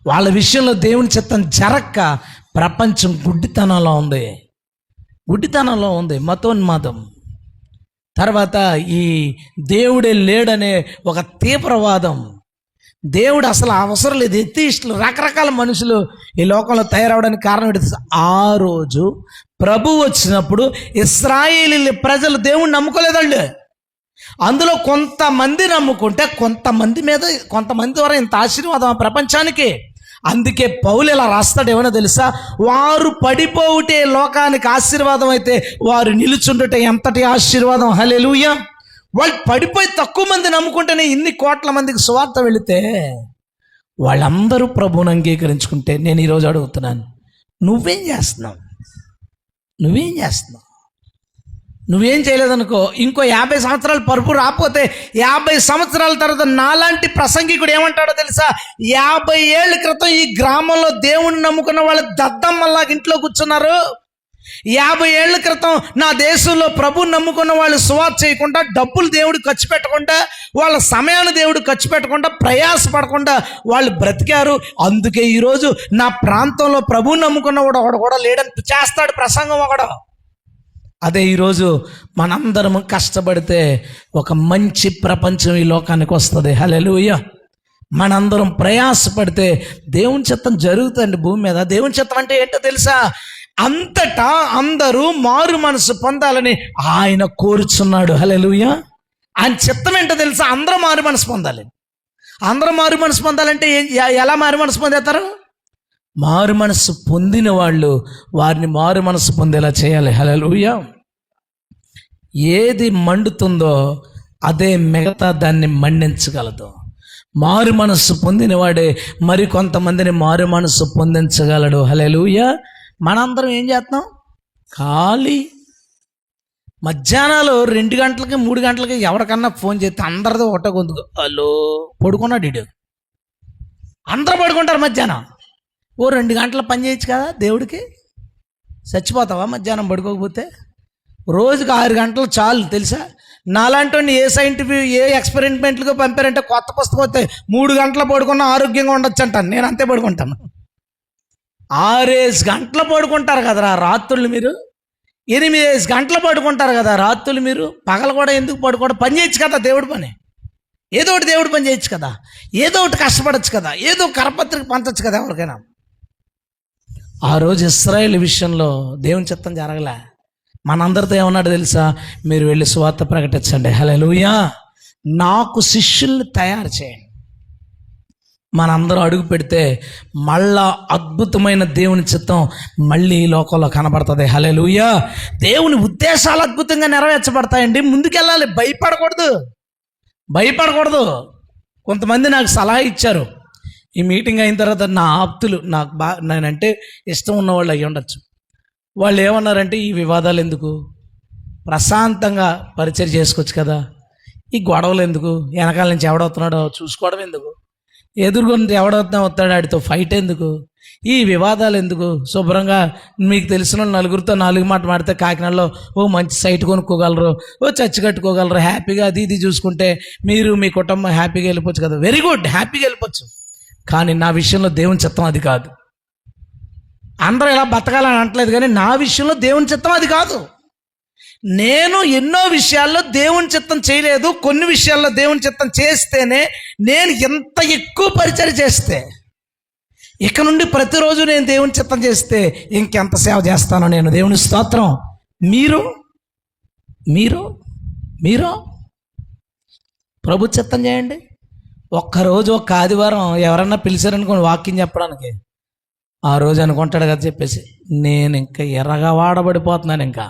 వాళ్ళ విషయంలో దేవుని చిత్తం జరక్క ప్రపంచం గుడ్డితనంలో ఉంది, మతోన్మాదం. తర్వాత ఈ దేవుడే లేడనే ఒక తీవ్రవాదం. దేవుడు అసలు అవసరం లేదు, ఎత్తిస్టులు, రకరకాల మనుషులు ఈ లోకంలో తయారవడానికి కారణం ఏంటి? ఆ రోజు ప్రభు వచ్చినప్పుడు ఇశ్రాయేలు ప్రజలు దేవుణ్ణి నమ్ముకోలేదండి. అందులో కొంతమంది నమ్ముకుంటే కొంతమంది ద్వారా ఇంత ఆశీర్వాదం ఆ ప్రపంచానికి. అందుకే పౌలు ఇలా రాస్తాడు, ఏమైనా తెలుసా? వారు పడిపోవుటే లోకానికి ఆశీర్వాదం అయితే వారు నిలుచుండుటే ఎంతటి ఆశీర్వాదం. హల్లెలూయా. వాళ్ళు పడిపోయి తక్కువ మంది నమ్ముకుంటేనే ఇన్ని కోట్ల మందికి సువార్త వెళితే వాళ్ళందరూ ప్రభువుని అంగీకరించుకుంటే, నేను ఈరోజు అడుగుతున్నాను, నువ్వేం చేస్తున్నావు? నువ్వేం చేయలేదనుకో, ఇంకో 50 సంవత్సరాలు పరుపు రాకపోతే 50 సంవత్సరాల తర్వాత నాలాంటి ప్రసంగికుడు ఏమంటాడో తెలుసా? 50 ఏళ్ళ క్రితం ఈ గ్రామంలో దేవుణ్ణి నమ్ముకున్న వాళ్ళు దద్దమ్మల్లాగా ఇంట్లో కూర్చున్నారు. 50 ఏళ్ళ క్రితం నా దేశంలో ప్రభుని నమ్ముకున్న వాళ్ళు సువార్త చేయకుండా, డబ్బులు దేవుడు ఖర్చు పెట్టకుండా, వాళ్ళ సమయాన్ని దేవుడు ఖర్చు పెట్టకుండా, ప్రయాసపడకుండా వాళ్ళు బ్రతికారు. అందుకే ఈరోజు నా ప్రాంతంలో ప్రభుని నమ్ముకున్నవాడు ఒకడు కూడా లేడని చేస్తాడు ప్రసంగం ఒకడు. అదే ఈరోజు మనందరం కష్టపడితే ఒక మంచి ప్రపంచం ఈ లోకానికి వస్తుంది. హల్లెలూయా. మనందరం ప్రయాసపడితే దేవుని చిత్తం జరుగుతుంది భూమి మీద. దేవుని చిత్తం అంటే ఏంటో తెలుసా? అంతటా అందరూ మారు మనసు పొందాలని ఆయన కోరుచున్నాడు. హల్లెలూయా. ఆయన చిత్తం ఏంటో తెలుసా? అందరూ మారు మనసు పొందాలి. అందరూ మారు మనసు పొందాలంటే ఎలా మారు మనసు పొందేస్తారు? మారు మనసు పొందిన వాళ్ళు వారిని మారు మనసు పొందేలా చేయాలి. హల్లెలూయా. ఏది మండుతుందో అదే మిగతా దాన్ని మండించగలదు. మారు మనసు పొందినవాడే మరి కొంతమందిని మారు మనసు పొందించగలడు. హల్లెలూయా. మనందరం ఏం చేస్తున్నాం? ఖాళీ. మధ్యాహ్నాలు 2 గంటలకి 3 గంటలకి ఎవరికన్నా ఫోన్ చేస్తే అందరితో ఒకటే గొంతు, హలో, పడుకున్నాడు ఇడు. అందరూ పడుకుంటారు మధ్యాహ్నం. 2 గంటల పని చేయొచ్చు కదా దేవుడికి. చచ్చిపోతావా మధ్యాహ్నం పడుకోకపోతే? రోజుకి 6 గంటలు చాలు తెలుసా. నాలాంటి ఏ ఎక్స్పెరిమెంట్లుగా పంపారంటే కొత్త పుస్తకం వస్తే 3 గంటలు పడుకున్నా ఆరోగ్యంగా ఉండొచ్చు అంటాను. నేను అంతే పడుకుంటాను. 6 గంటలు పడుకుంటారు కదరా రాత్రులు మీరు. 8 గంటలు పడుకుంటారు కదా రాత్రులు మీరు. పగలు కూడా ఎందుకు పడుకోవడం? పని చేయొచ్చు కదా దేవుడి పని. ఏదో ఒకటి దేవుడి పని చేయొచ్చు కదా, ఏదో ఒకటి కష్టపడచ్చు కదా, ఏదో కరపత్రిక పంచచ్చు కదా ఎవరికైనా. ఆ రోజు ఇశ్రాయేలు విషయంలో దేవుని చిత్తం జరగలే. మనందరితో ఏమన్నాడు తెలుసా? మీరు వెళ్ళి సువార్త ప్రకటించండి. హల్లెలూయా. నాకు శిష్యుల్ని తయారు చేయండి. మనందరం అడుగు పెడితే మళ్ళా అద్భుతమైన దేవుని చిత్తం మళ్ళీ ఈ లోకంలో కనబడుతుంది. హల్లెలూయా. దేవుని ఉద్దేశాలు అద్భుతంగా నెరవేర్చబడతాయండి. ముందుకెళ్ళాలి, భయపడకూడదు. కొంతమంది నాకు సలహా ఇచ్చారు. ఈ మీటింగ్ అయిన తర్వాత నా ఆప్తులు, నేనంటే ఇష్టం ఉన్నవాళ్ళు అయ్యి ఉండొచ్చు. వాళ్ళు ఏమన్నారంటే, ఈ వివాదాలు ఎందుకు, ప్రశాంతంగా పరిచయం చేసుకోవచ్చు కదా, ఈ గొడవలు ఎందుకు, వెనకాల నుంచి ఎవడవుతున్నాడో చూసుకోవడం ఎందుకు, ఎదురుగుంటే వస్తాడు ఆడితో ఫైట్ ఎందుకు, ఈ వివాదాలు ఎందుకు, శుభ్రంగా మీకు తెలిసిన 4 మాట మాడితే కాకినాడలో మంచి సైట్ కొనుక్కోగలరు, చర్చి కట్టుకోగలరు, హ్యాపీగా అది ఇది చూసుకుంటే మీరు మీ కుటుంబం హ్యాపీగా వెళ్ళిపోవచ్చు కదా. వెరీ గుడ్, హ్యాపీగా వెళ్ళిపోవచ్చు. కానీ నా విషయంలో దేవుని చిత్తం అది కాదు. అందరూ ఇలా బతకాలని అంటలేదు, కానీ నా విషయంలో దేవుని చిత్తం అది కాదు. నేను ఎన్నో విషయాల్లో దేవుని చిత్తం చేయలేదు. కొన్ని విషయాల్లో దేవుని చిత్తం చేస్తేనే నేను ఎంత ఎక్కువ పరిచయం చేస్తే, ఇక నుండి ప్రతిరోజు నేను దేవుని చిత్తం చేస్తే ఇంకెంత సేవ చేస్తానో నేను. దేవుని స్తోత్రం. మీరు ప్రభు చిత్తం చేయండి. ఒక్కరోజు ఒక ఆదివారం ఎవరన్నా పిలిచారనుకోండి వాక్యం చెప్పడానికి, ఆ రోజు అనుకుంటాడు కదా చెప్పేసి, నేను ఇంకా ఎర్రగా వాడబడిపోతున్నాను, ఇంకా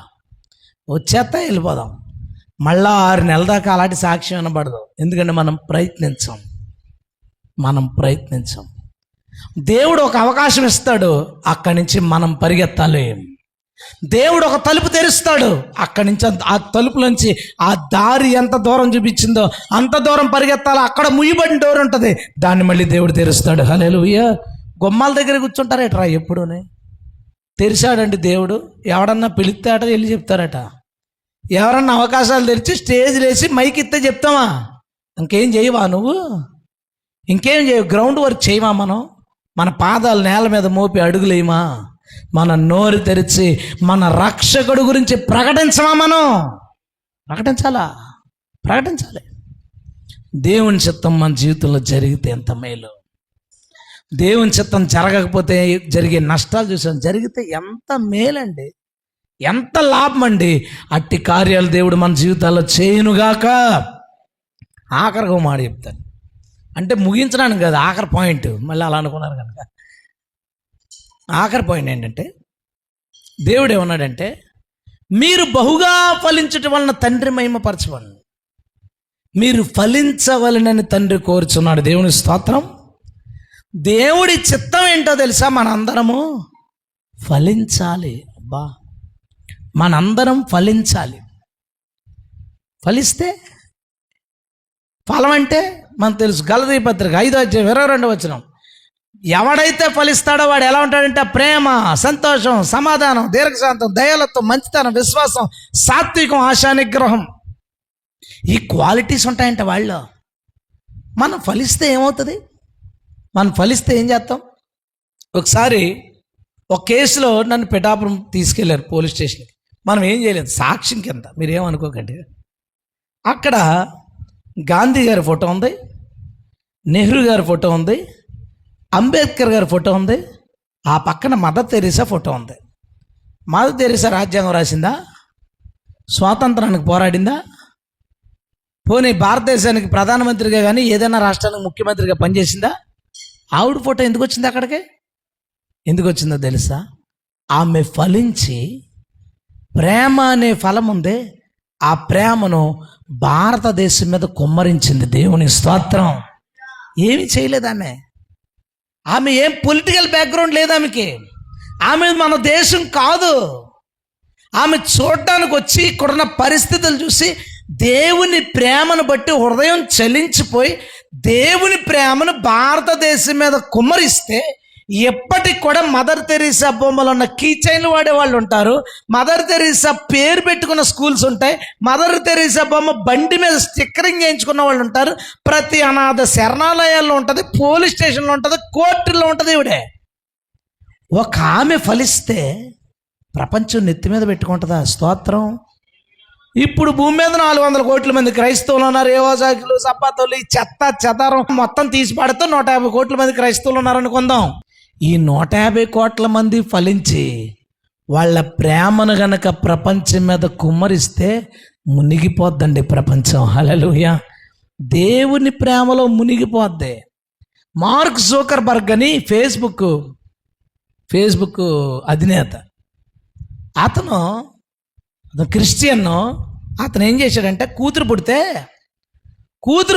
వచ్చేస్తా వెళ్ళిపోదాం. మళ్ళా 6 నెలల దాకా అలాంటి సాక్ష్యం వినబడదు. ఎందుకంటే మనం ప్రయత్నించాం. మనం ప్రయత్నించాం. దేవుడు ఒక అవకాశం ఇస్తాడు, అక్కడి నుంచి మనం పరిగెత్తాలి. దేవుడు ఒక తలుపు తెరుస్తాడు, అక్కడి నుంచి ఆ తలుపు నుంచి ఆ దారి ఎంత దూరం చూపించిందో అంత దూరం పరిగెత్తాలి. అక్కడ ముయ్యబడిన డోర్ ఉంటుంది, దాన్ని మళ్ళీ దేవుడు తెరుస్తాడు. హల్లెలూయా. గుమ్మాల దగ్గర కూర్చుంటారేట్రా ఎప్పుడూనే? తెరిచాడండి దేవుడు. ఎవడన్నా పిలిస్తేట వెళ్ళి చెప్తారట. ఎవరన్నా అవకాశాలు తెరిచి స్టేజ్ వేసి మైక్ ఇస్తే చెప్తావా? ఇంకేం చేయవా నువ్వు? ఇంకేం చేయవు? గ్రౌండ్ వర్క్ చేయవా? మన పాదాలు నేల మీద మోపి అడుగులేమా? మన నోరు తెరిచి మన రక్షకుడు గురించి ప్రకటించమా? ప్రకటించాలి. దేవుని చిత్తం మన జీవితంలో జరిగితే ఎంత మేలు. దేవుని చిత్తం జరగకపోతే జరిగే నష్టాలు చూసాం. జరిగితే ఎంత మేలండి, ఎంత లాభం అండి. అట్టి కార్యాలు దేవుడు మన జీవితాల్లో చేయునుగాక. ఆఖరిగా మాట చెప్తాను, అంటే ముగించడానికి కదా, ఆఖరి పాయింట్. మళ్ళీ అలా అనుకున్నారు కనుక ఆఖరి పాయింట్ ఏంటంటే, దేవుడు ఏమన్నాడంటే, మీరు బహుగా ఫలించటం వలన తండ్రి మహిమపరచవలను. మీరు ఫలించవలనని తండ్రి కోరుచున్నాడు. దేవుని స్తోత్రం. దేవుడి చిత్తం ఏంటో తెలుసా? మనందరము ఫలించాలి. అబ్బా, మనందరం ఫలించాలి. ఫలిస్తే ఫలం అంటే మనకు తెలుసు. గలతీ పత్రిక 5:22 ఎవడైతే ఫలిస్తాడో వాడు ఎలా ఉంటాడంటే ప్రేమ, సంతోషం, సమాధానం, దీర్ఘశాంతం, దయాలత్వం, మంచితనం, విశ్వాసం, సాత్వికం, ఆశానిగ్రహం, ఈ క్వాలిటీస్ ఉంటాయంట వాళ్ళు. మనం ఫలిస్తే ఏమవుతుంది? మనం ఫలిస్తే ఏం చేస్తాం? ఒకసారి ఒక కేసులో నన్ను పిఠాపురం తీసుకెళ్లారు పోలీస్ స్టేషన్కి. మనం ఏం చేయలేదు, సాక్ష్యం కింద, మీరేమనుకోకండి. అక్కడ గాంధీ గారి ఫోటో ఉంది, నెహ్రూ గారి ఫోటో ఉంది, అంబేద్కర్ గారి ఫోటో ఉంది, ఆ పక్కన మదర్ తెరీసా ఫోటో ఉంది. మదర్ తెరీసా రాజ్యాంగం రాసిందా? స్వాతంత్రానికి పోరాడిందా? పోనీ భారతదేశానికి ప్రధానమంత్రిగా కానీ ఏదైనా రాష్ట్రానికి ముఖ్యమంత్రిగా పనిచేసిందా? ఆవిడ ఫోటో ఎందుకు వచ్చింది అక్కడికి? ఎందుకు వచ్చిందో తెలుసా? ఆమె ఫలించి ప్రేమ అనే ఫలం ఉంది, ఆ ప్రేమను భారతదేశం మీద కుమ్మరించింది. దేవుని స్తోత్రం. ఏమి చేయలేదు ఆమె ఏం పొలిటికల్ బ్యాక్గ్రౌండ్ లేదు ఆమె మన దేశం కాదు. ఆమె చూడటానికి వచ్చి ఇక్కడున్న పరిస్థితులు చూసి దేవుని ప్రేమను బట్టి హృదయం చలించిపోయి దేవుని ప్రేమను భారతదేశం మీద కుమ్మరిస్తే, ఎప్పటికి కూడా మదర్ తెరీసా బొమ్మలు ఉన్న కీ చైన్లు వాడేవాళ్ళు ఉంటారు, మదర్ తెరీసా పేరు పెట్టుకున్న స్కూల్స్ ఉంటాయి, మదర్ తెరీసా బొమ్మ బండి మీద స్టిక్కరింగ్ చేయించుకున్న వాళ్ళు ఉంటారు, ప్రతి అనాథ శరణాలయాల్లో ఉంటుంది, పోలీస్ స్టేషన్లో ఉంటుంది, కోర్టుల్లో ఉంటుంది. ఇవిడే ఒక ఆమె ఫలిస్తే ప్రపంచం నెత్తి మీద పెట్టుకుంటుందా? స్తోత్రం. ఇప్పుడు భూమి మీద 400 కోట్ల మంది క్రైస్తవులు ఉన్నారు. ఏవోజాకులు, సపాతోలు, ఈ చెత్త చెదారం మొత్తం తీసి పడుతూ 150 కోట్ల మంది క్రైస్తవులు ఉన్నారనుకుందాం. ఈ 150 కోట్ల మంది ఫలించి వాళ్ళ ప్రేమను గనక ప్రపంచం మీద కుమ్మరిస్తే మునిగిపోద్దండి ప్రపంచం. హల్లెలూయా. దేవుని ప్రేమలో మునిగిపోద్ది. మార్క్ జూకర్బర్గ్ అని ఫేస్బుక్ అధినేత, అతను క్రిస్టియన్. అతను ఏం చేశాడంటే, కూతురు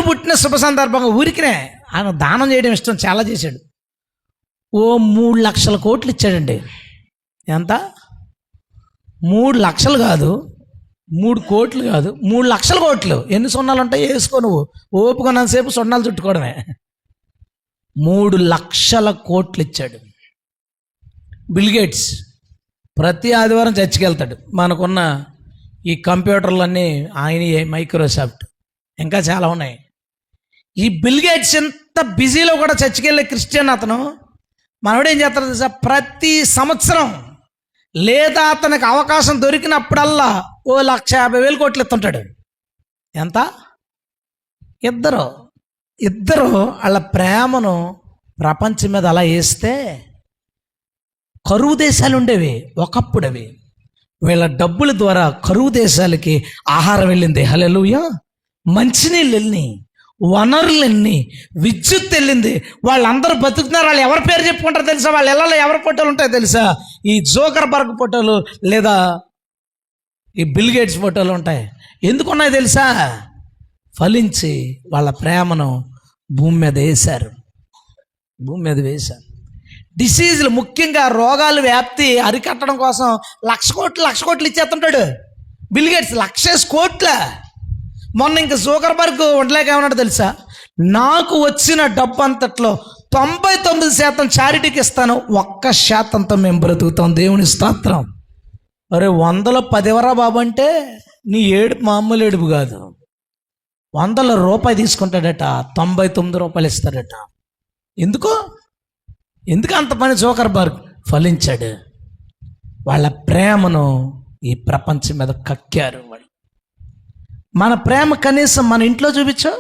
పుట్టిన శుభ సందర్భంగా ఊరికినే ఆయన దానం చేయడం ఇష్టం, చాలా చేశాడు. 3 లక్షల కోట్లు ఇచ్చాడండి. ఎంత? 3 లక్షలు కాదు, 3 కోట్లు కాదు, 3 లక్షల కోట్లు. ఎన్ని సున్నాలు ఉంటాయి వేసుకో నువ్వు, ఓపుకున్నంతసేపు సున్నాలు చుట్టుకోవడమే. 3 లక్షల కోట్లు ఇచ్చాడు. బిల్ గేట్స్ ప్రతి ఆదివారం చర్చికి వెళ్తాడు. మనకున్న ఈ కంప్యూటర్లన్నీ ఆయన, మైక్రోసాఫ్ట్, ఇంకా చాలా ఉన్నాయి. ఈ బిల్ గేట్స్ ఎంత బిజీలో కూడా చర్చికి వెళ్ళే క్రిస్టియన్ అతను. మనోడు ఏం చేస్తాడు తెలుసా? ప్రతి సంవత్సరం లేదా అతనికి అవకాశం దొరికినప్పుడల్లా 1,50,000 కోట్లు ఎత్తుంటాడు. ఎంత? ఇద్దరు వాళ్ళ ప్రేమను ప్రపంచం మీద అలా వేస్తే, కరువు దేశాలు ఉండేవి ఒకప్పుడు, అవి వీళ్ళ డబ్బుల ద్వారా కరువు దేశాలకి ఆహారం వెళ్ళింది. హల్లెలూయా. మంచినీళ్ళు వెళ్ళినాయి, వనరులు ఎన్ని, విద్యుత్ వెళ్ళింది. వాళ్ళందరూ బతుకుతున్నారు. వాళ్ళు ఎవరి పేరు చెప్పుకుంటారో తెలుసా? వాళ్ళ ఇళ్ళలో ఎవరి ఫోటోలు ఉంటాయో తెలుసా? ఈ జూకర్బర్గ్ ఫోటోలు లేదా ఈ బిల్ గేట్స్ ఫోటోలు ఉంటాయి. ఎందుకున్నాయో తెలుసా? ఫలించి వాళ్ళ ప్రేమను భూమి మీద వేశారు. భూమి మీద వేశాను. డిసీజులు, ముఖ్యంగా రోగాలు వ్యాప్తి అరికట్టడం కోసం లక్ష కోట్లు ఇచ్చేస్తుంటాడు బిల్ గేట్స్. 1,00,000 కోట్ల. మొన్న ఇంక జూకర్బర్గ్ ఉండలేక ఏమన్నాడు తెలుసా? నాకు వచ్చిన డబ్బు అంతట్లో 99% చారిటీకి ఇస్తాను, 1%తో మేము బ్రతుకుతాం. దేవుని స్తోత్రం. అరే 100లో 10 ఎవరా బాబు అంటే నీ ఏడుపు మామూలు ఏడుపు కాదు. 100లో రూపాయి తీసుకుంటాడట, 99 రూపాయలు ఇస్తాడట. ఎందుకు అంత పని? జూకర్బర్గ్ ఫలించాడు. వాళ్ళ ప్రేమను ఈ ప్రపంచం మీద కక్కారు వాళ్ళు. మన ప్రేమ కనీసం మన ఇంట్లో చూపించు.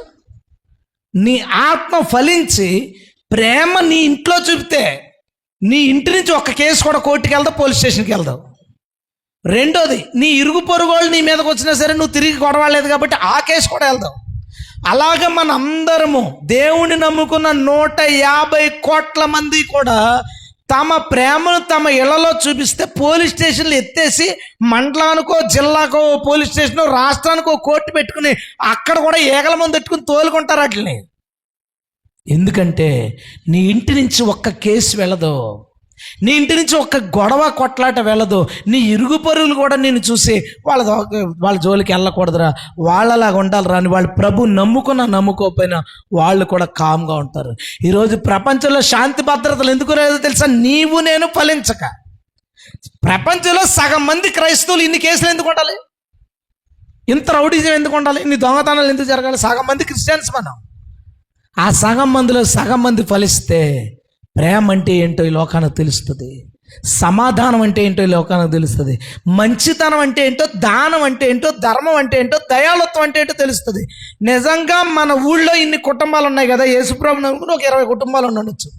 నీ ఆత్మ ఫలించి ప్రేమ నీ ఇంట్లో చూపితే నీ ఇంటి నుంచి ఒక్క కేసు కూడా కోర్టుకి వెళ్దావు, పోలీస్ స్టేషన్కి వెళ్దావు. రెండోది, నీ ఇరుగు పొరుగు వాళ్ళు నీ మీదకి వచ్చినా సరే నువ్వు తిరిగి గొడవలేదు కాబట్టి ఆ కేసు కూడా వెళ్దావు. అలాగే మన అందరము దేవుని నమ్ముకున్న 150 కోట్ల మంది కూడా తమ ప్రేమను తమ ఇళ్లలో చూపిస్తే పోలీస్ స్టేషన్లు ఎత్తేసి మండలానికో జిల్లాకో పోలీస్ స్టేషన్, రాష్ట్రానికో కోర్టు పెట్టుకుని అక్కడ కూడా ఏగల మంది పెట్టుకుని తోలుకుంటారు వాటిని. ఎందుకంటే నీ ఇంటి నుంచి ఒక్క కేసు వెళ్ళదు, నీ ఇంటి నుంచి ఒక్క గొడవ కొట్లాట వెళ్ళదు. నీ ఇరుగు పొరుగులు కూడా నేను చూసి వాళ్ళ జోలికి వెళ్ళకూడదురా, వాళ్ళలాగా ఉండాలిరా అని వాళ్ళు ప్రభు నమ్ముకోకపోయినా వాళ్ళు కూడా కామ్గా ఉంటారు. ఈరోజు ప్రపంచంలో శాంతి భద్రతలు ఎందుకు లేదో తెలుసా? నీవు నేను ఫలించక. ప్రపంచంలో సగం మంది క్రైస్తవులు ఇన్ని కేసులు ఎందుకు ఉండాలి? ఇంత రౌడీజం ఎందుకు ఉండాలి? ఇన్ని దొంగతనాలు ఎందుకు జరగాలి? సగం మంది క్రిస్టియన్స్ మనం. ఆ సగం మందిలో సగం మంది ఫలిస్తే ప్రేమ అంటే ఏంటో ఈ లోకానికి తెలుస్తుంది, సమాధానం అంటే ఏంటో ఈ లోకానికి తెలుస్తుంది, మంచితనం అంటే ఏంటో, దానం అంటే ఏంటో, ధర్మం అంటే ఏంటో, దయాళుత్వం అంటే ఏంటో తెలుస్తుంది. నిజంగా మన ఊళ్ళో ఇన్ని కుటుంబాలు ఉన్నాయి కదా, యేసుప్రభు నమ్ముకుని ఒక 20 కుటుంబాలు ఉండొచ్చు.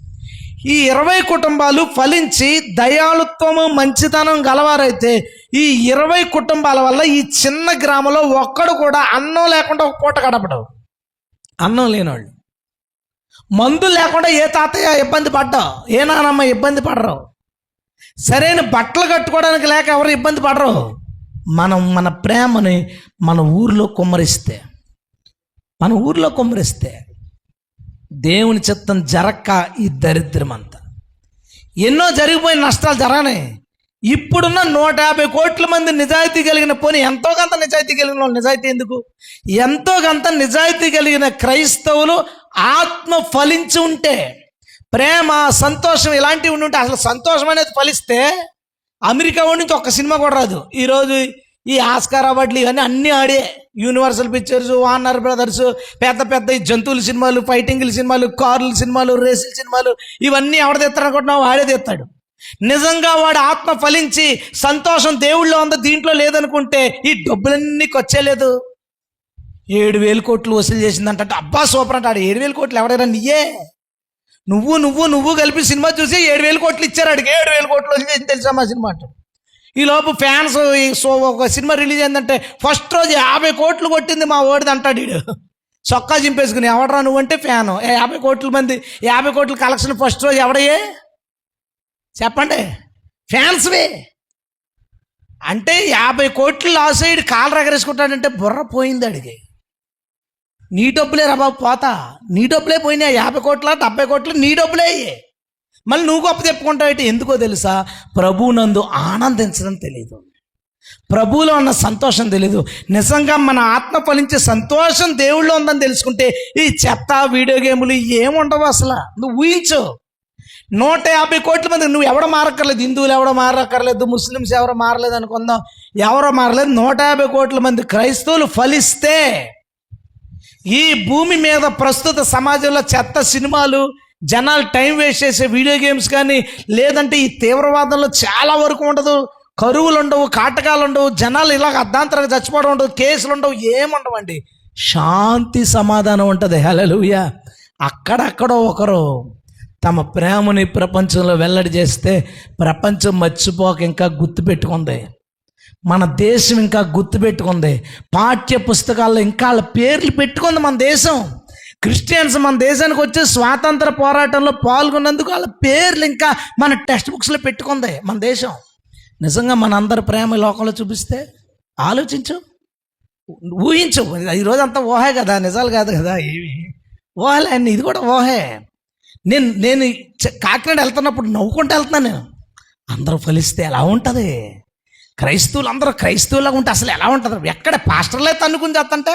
ఈ 20 కుటుంబాలు ఫలించి దయాళుత్వము మంచితనం గలవారైతే ఈ 20 కుటుంబాల వల్ల ఈ చిన్న గ్రామంలో ఒక్కడు కూడా అన్నం లేకుండా ఒక పూట గడపడు. అన్నం లేనివాళ్ళు, మందు లేకుండా ఏ తాతయ్య ఇబ్బంది పడ్డా, ఏ నానమ్మ ఇబ్బంది పడరు, సరైన బట్టలు కట్టుకోవడానికి లేక ఎవరు ఇబ్బంది పడరు. మనం మన ప్రేమని మన ఊర్లో కుమ్మరిస్తే దేవుని చిత్తం జరక్క ఈ దరిద్రం అంతా. ఎన్నో జరిగిపోయిన నష్టాలు జరగనే. ఇప్పుడున్న 150 కోట్ల మంది నిజాయితీ కలిగిన, పోనీ ఎంతో కొంత నిజాయితీ కలిగిన వాళ్ళు, నిజాయితీ ఎందుకు, ఎంతో కొంత నిజాయితీ కలిగిన క్రైస్తవులు ఆత్మ ఫలించి ఉంటే, ప్రేమ సంతోషం ఇలాంటివి ఉంటే, అసలు సంతోషం అనేది ఫలిస్తే అమెరికా వాడి నుంచి ఒక్క సినిమా కూడా రాదు. ఈరోజు ఈ ఆస్కార్ అవార్డులు ఇవన్నీ అన్నీ ఆడే, యూనివర్సల్ పిక్చర్స్, వార్నర్ బ్రదర్స్, పెద్ద ఈ జంతువుల సినిమాలు, ఫైటింగ్ల సినిమాలు, కార్ల సినిమాలు, రేసుల సినిమాలు, ఇవన్నీ ఎవడ తెస్తాడు అనుకుంటున్నావు? వాడే తెస్తాడు. నిజంగా వాడు ఆత్మ ఫలించి సంతోషం దేవుళ్ళో ఉందో దీంట్లో లేదనుకుంటే ఈ డబ్బులన్నీ ఖర్చేలేదు. 7,000 కోట్లు వసూలు చేసిందంటే అబ్బా సూపర్ అంటాడు. 7,000 కోట్లు ఎవడైనా నీయే, నువ్వు కలిపి సినిమా చూసి 7,000 కోట్లు ఇచ్చారు. అడిగి 7,000 కోట్లు వసూలు చేసింది తెలుసా మా సినిమా అంటాడు. ఈ లోపు ఫ్యాన్స్ ఒక సినిమా రిలీజ్ అయిందంటే ఫస్ట్ రోజు 50 కోట్లు కొట్టింది మా ఓడిది అంటాడు. వీడు చొక్కా చింపేసుకుని ఎవడరా నువ్వంటే ఫ్యాను. 50 కోట్ల మంది 50 కోట్ల కలెక్షన్ ఫస్ట్ రోజు ఎవడయ్యే చెప్పండి? ఫ్యాన్స్వే. అంటే 50 కోట్లు లాస్ అయ్యి కాలు రగరేసుకుంటాడంటే బుర్ర పోయింది అడిగి. నీ డబ్బులే రా బాబు పోతా, నీ డబ్బులే పోయినాయి. 50 కోట్ల 70 కోట్లు నీ డబ్బులే అయ్యాయి. మళ్ళీ నువ్వు గొప్ప చెప్పుకుంటావు. ఎందుకో తెలుసా? ప్రభువునందు ఆనందించడం తెలియదు, ప్రభువులో ఉన్న సంతోషం తెలీదు. నిజంగా మన ఆత్మ ఫలించే సంతోషం దేవుళ్ళో ఉందని తెలుసుకుంటే ఈ చెత్త వీడియో గేములు ఏముండవు అసలు. నువ్వు ఊహించు. 150 కోట్ల మంది, నువ్వు ఎవడో మారక్కర్లేదు, హిందువులు ఎవడో మారక్కర్లేదు, ముస్లిమ్స్ ఎవరో మారలేదు అనుకుందాం, ఎవరో మారలేదు. 150 కోట్ల మంది క్రైస్తవులు ఫలిస్తే ఈ భూమి మీద ప్రస్తుత సమాజంలో చెత్త సినిమాలు, జనాలు టైం వేస్ట్ చేసే వీడియో గేమ్స్ కానీ, లేదంటే ఈ తీవ్రవాదంలో చాలా వరకు ఉండదు, కరువులు ఉండవు, కాటకాలు ఉండవు, జనాలు ఇలాగ అర్ధాంతరంగా చచ్చిపోవడం ఉండవు, కేసులు ఉండవు, ఏముండవండి. శాంతి సమాధానం ఉంటుంది. హల్లెలూయా. అక్కడక్కడో ఒకరు తమ ప్రేమని ప్రపంచంలో వెల్లడి చేస్తే ప్రపంచం మర్చిపోక ఇంకా గుర్తుపెట్టుకుంది, మన దేశం ఇంకా గుర్తుపెట్టుకుంది, పాఠ్య పుస్తకాల్లో ఇంకా వాళ్ళ పేర్లు పెట్టుకుంది మన దేశం. క్రిస్టియన్స్ మన దేశానికి వచ్చి స్వాతంత్ర పోరాటంలో పాల్గొన్నందుకు వాళ్ళ పేర్లు ఇంకా మన టెక్స్ట్ బుక్స్లో పెట్టుకుంది మన దేశం. నిజంగా మన అందరి ప్రేమ లోకంలో చూపిస్తే ఆలోచించు, ఊహించు. ఈరోజు అంతా ఊహే కదా, నిజాలు కాదు కదా, ఏమి ఊహలే అన్ని, ఇది కూడా ఊహే. నేను కాకినాడ వెళ్తున్నప్పుడు నవ్వుకుంటూ వెళ్తున్నాను. నేను అందరూ ఫలిస్తే ఎలా ఉంటుంది, క్రైస్తవులు అందరూ క్రైస్తవులాగా ఉంటే అసలు ఎలా ఉంటుంది, ఎక్కడ పాస్టర్లే తన్నుకుని చేస్తంటే,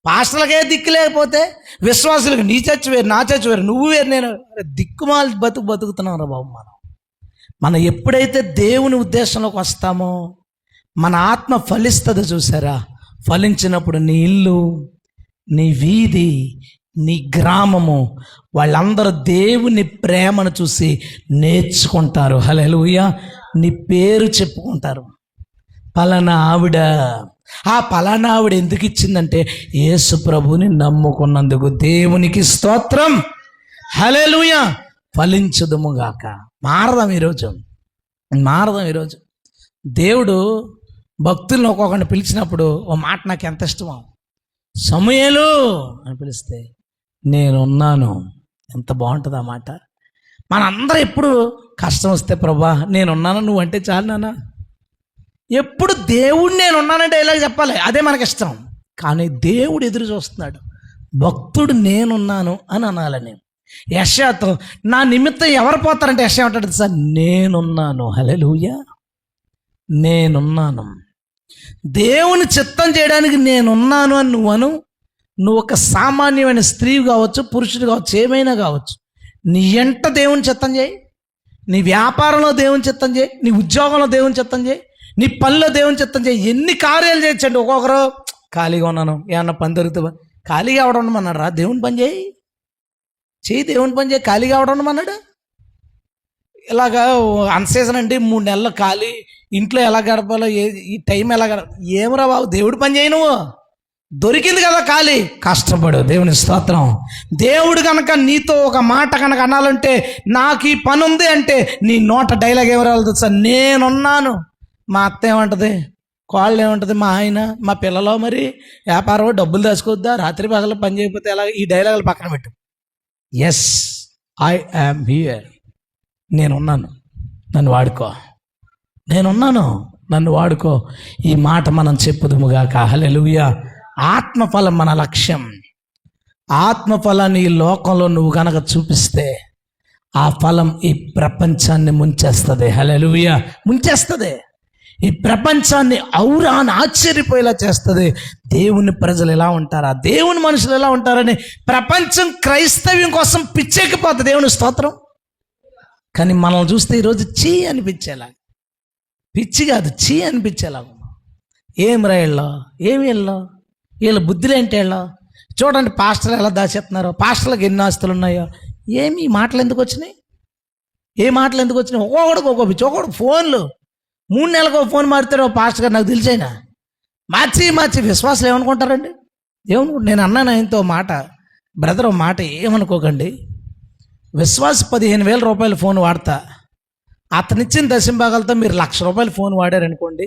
పాస్టర్లకే దిక్కు లేకపోతే విశ్వాసులకు నీ చర్చ వేరు నా చర్చ వేరు నువ్వు వేరు నేను దిక్కుమాలి బతుకుతున్నాం రా బాబు. మనం ఎప్పుడైతే దేవుని ఉద్దేశంలోకి వస్తామో మన ఆత్మ ఫలిస్తుంది. చూసారా, ఫలించినప్పుడు నీ ఇల్లు, నీ వీధి, నీ గ్రామము, వాళ్ళందరూ దేవుని ప్రేమను చూసి నేర్చుకుంటారు. హల్లెలూయా. నీ పేరు చెప్పుకుంటారు. పలానా ఆవిడ, ఆ పలానా ఆవిడ ఎందుకు ఇచ్చిందంటే యేసు ప్రభుని నమ్ముకున్నందుకు. దేవునికి స్తోత్రం. హల్లెలూయా. ఫలించుదుముగాక. మారదాం ఈరోజు. దేవుడు భక్తులను ఒక్కొక్కరిని పిలిచినప్పుడు ఓ మాట నాకు ఎంత ఇష్టమో, సమూయేలు అని పిలిస్తే నేనున్నాను. ఎంత బాగుంటుంది ఆ మాట. మనందరం ఎప్పుడు కష్టం వస్తే ప్రభా నేనున్నాను నువ్వు అంటే చాలు నాన్న. ఎప్పుడు దేవుడు నేనున్నానంటే ఇలా చెప్పాలి, అదే మనకి ఇష్టం. కానీ దేవుడు ఎదురు చూస్తున్నాడు, భక్తుడు నేనున్నాను అని అనాలని. యెషయాతో నా నిమిత్తం ఎవరు పోతారంటే యెషయా అంటాడు సార్, నేనున్నాను. హల్లెలూయా. నేనున్నాను. దేవుని చిత్తం చేయడానికి నేనున్నాను అని నువ్వు ఒక సామాన్యమైన స్త్రీ కావచ్చు, పురుషుడు కావచ్చు, ఏమైనా కావచ్చు. నీ ఎంట దేవుని చిత్తం చేయి, నీ వ్యాపారంలో దేవుని చిత్తం చేయి, నీ ఉద్యోగంలో దేవుని చిత్తం చేయి, నీ పనిలో దేవుని చిత్తం చేయి. ఎన్ని కార్యాలు చేయొచ్చండి. ఒక్కొక్కరు ఖాళీగా ఉన్నాను, ఏమన్నా పని దొరుకుతుందా, ఖాళీగా అవడం ఉండమన్నాడు రా. దేవుని పని చేయి, దేవుని పని చేయి. ఖాళీగా అవడం ఉండమన్నాడు. ఇలాగా అన్సీజన్ అండి 3 నెలలు ఖాళీ, ఇంట్లో ఎలా గడపాలో ఈ టైం ఎలా ఏమరా బాబు, దేవుడి పని చేయి. నువ్వు దొరికింది కదా ఖాళీ, కష్టపడు. దేవుని స్తోత్రం. దేవుడు కనుక నీతో ఒక మాట కనుక అనాలంటే నాకు ఈ పని ఉంది అంటే నీ నోట డైలాగ్ ఏమరాలి తెలుసా, నేనున్నాను. మా అత్త ఏమంటుంది, కోళ్ళు ఏమంటుంది, మా ఆయన, మా పిల్లలో మరి వ్యాపారం డబ్బులు దాచుకోవద్దా, రాత్రి పగలు పని చేయకపోతే ఎలా, ఈ డైలాగులు పక్కన పెట్టు. Yes, I am here. నేనున్నాను, నన్ను వాడుకో. నేనున్నాను, నన్ను వాడుకో. ఈ మాట మనం చెప్పుదుముగాక. హల్లెలూయా. ఆత్మఫలం మన లక్ష్యం. ఆత్మఫలాన్ని ఈ లోకంలో నువ్వు గనక చూపిస్తే ఆ ఫలం ఈ ప్రపంచాన్ని ముంచేస్తుంది. హల్లెలూయా. ముంచేస్తుంది. ఈ ప్రపంచాన్ని ఔరాన్ని ఆశ్చర్యపోయేలా చేస్తుంది. దేవుని ప్రజలు ఎలా ఉంటారా, దేవుని మనుషులు ఎలా ఉంటారని ప్రపంచం క్రైస్తవ్యం కోసం పిచ్చెక్కిపోతుంది. దేవుని స్తోత్రం. కానీ మనల్ని చూస్తే ఈరోజు చీ అనిపించేలా, పిచ్చి కాదు చీ అనిపించేలా. ఏం రా వీళ్ళో, ఏమి వీళ్ళ బుద్ధులు ఏంటి వీళ్ళో. చూడండి పాస్టర్లు ఎలా దాచేస్తున్నారో, పాస్టర్లకు ఎన్ని ఆస్తులు ఉన్నాయో. ఏమి ఈ మాటలు ఎందుకు వచ్చినాయి, ఒక్కొక్కడికి ఒక్కో పిచ్చి. ఒక్కొక్కడికి ఫోన్లు 3 నెలలకు ఫోన్ మారుతారో పాస్టర్ గారు, నాకు తెలిసైనా మార్చి విశ్వాసాలు ఏమనుకుంటారండి, నేను అన్నాను ఆయనతో మాట, బ్రదర్ మాట ఏమనుకోకండి, విశ్వాస 15,000 రూపాయల ఫోన్ వాడతా, అతనిచ్చిన దశంభాగాలతో మీరు ₹1,00,000 ఫోన్ వాడారనుకోండి,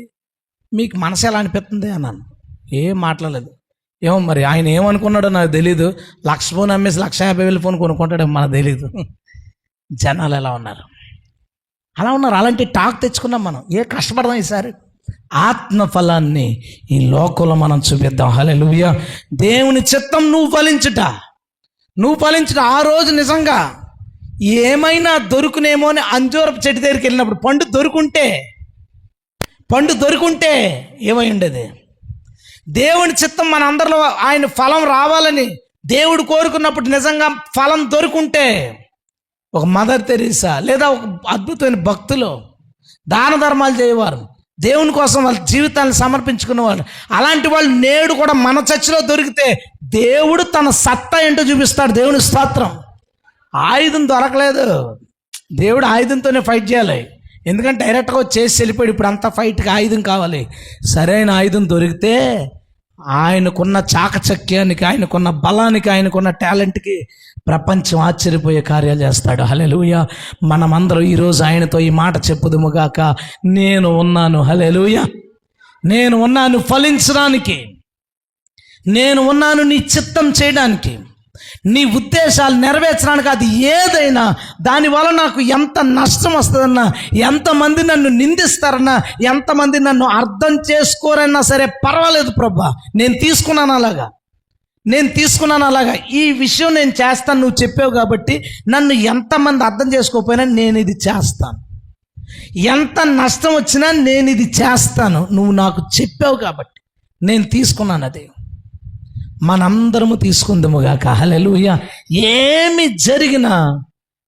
మీకు మనసు ఎలా అనిపిస్తుంది అన్నాను. ఏం మాట్లాడలేదు. ఏమో మరి ఆయన ఏమనుకున్నాడో నాకు తెలీదు. 1,00,000 ఫోన్ అమ్మేసి 1,50,000 ఫోన్ కొనుక్కుంటాడో మనకు తెలీదు. జనాలు ఎలా ఉన్నారు, అలా ఉన్నారు. అలాంటి టాక్ తెచ్చుకున్నాం మనం. కష్టపడదాం ఈసారి. ఆత్మఫలాన్ని ఈ లోకంలో మనం చూపిద్దాం. హల్లెలూయా. దేవుని చిత్తం నువ్వు ఫలించుట. ఆ రోజు నిజంగా ఏమైనా దొరుకునేమో అని అంజూరపు చెట్టు దగ్గరికి వెళ్ళినప్పుడు పండు దొరుకుంటే ఏమై ఉండేది. దేవుని చిత్తం మన అందరిలో ఆయన ఫలం రావాలని దేవుడు కోరుకున్నప్పుడు నిజంగా ఫలం దొరుకుంటే, ఒక మదర్ తెరీసా లేదా ఒక అద్భుతమైన భక్తులు, దాన ధర్మాలు చేయవారు, దేవుని కోసం వాళ్ళ జీవితాన్ని సమర్పించుకునేవాళ్ళు, అలాంటి వాళ్ళు నేడు కూడా మన చర్చిలో దొరికితే దేవుడు తన సత్తా ఏంటో చూపిస్తాడు. దేవుని స్తోత్రం. ఆయుధం దొరకలేదు, దేవుడు ఆయుధంతోనే ఫైట్ చేయాలి. ఎందుకంటే డైరెక్ట్గా చేసి వెళ్ళిపోయాడు. ఇప్పుడు అంతా ఫైట్కి ఆయుధం కావాలి. సరైన ఆయుధం దొరికితే ఆయనకున్న చాకచక్యానికి, ఆయనకున్న బలానికి, ఆయనకున్న టాలెంట్కి ప్రపంచం ఆశ్చర్యపోయే కార్యాలు చేస్తాడు. హల్లెలూయా. మనమందరం ఈరోజు ఆయనతో ఈ మాట చెప్పుదుముగాక. నేను ఉన్నాను. హల్లెలూయా. నేను ఉన్నాను ఫలించడానికి, నేను ఉన్నాను నీ చిత్తం చేయడానికి, నీ ఉద్దేశాలు నెరవేర్చడానికి. అది ఏదైనా దానివల్ల నాకు ఎంత నష్టం వస్తుందన్నా, ఎంతమంది నన్ను నిందిస్తారన్నా, ఎంతమంది నన్ను అర్థం చేసుకోరన్నా సరే పర్వాలేదు ప్రభా, నేను తీసుకున్నాను అలాగా. నేను తీసుకున్నాను అలాగా. ఈ విషయం నేను చేస్తాను, నువ్వు చెప్పావు కాబట్టి నన్ను ఎంతమంది అర్థం చేసుకోకపోయినా నేను ఇది చేస్తాను. ఎంత నష్టం వచ్చినా నేను ఇది చేస్తాను, నువ్వు నాకు చెప్పావు కాబట్టి నేను తీసుకున్నాను. అది మనందరము తీసుకుందాముగాక. హల్లెలూయా. ఏమి జరిగినా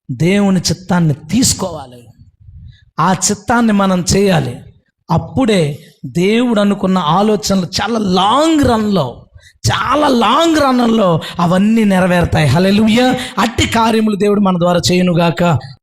దేవుని చిత్తాన్ని తీసుకోవాలి, ఆ చిత్తాన్ని మనం చేయాలి. అప్పుడే దేవుడు అనుకున్న ఆలోచనలు చాలా లాంగ్ రన్లో అవన్నీ నెరవేరుతాయి. హల్లెలూయా. అట్టి కార్యములు దేవుడు మన ద్వారా చేయునుగాక.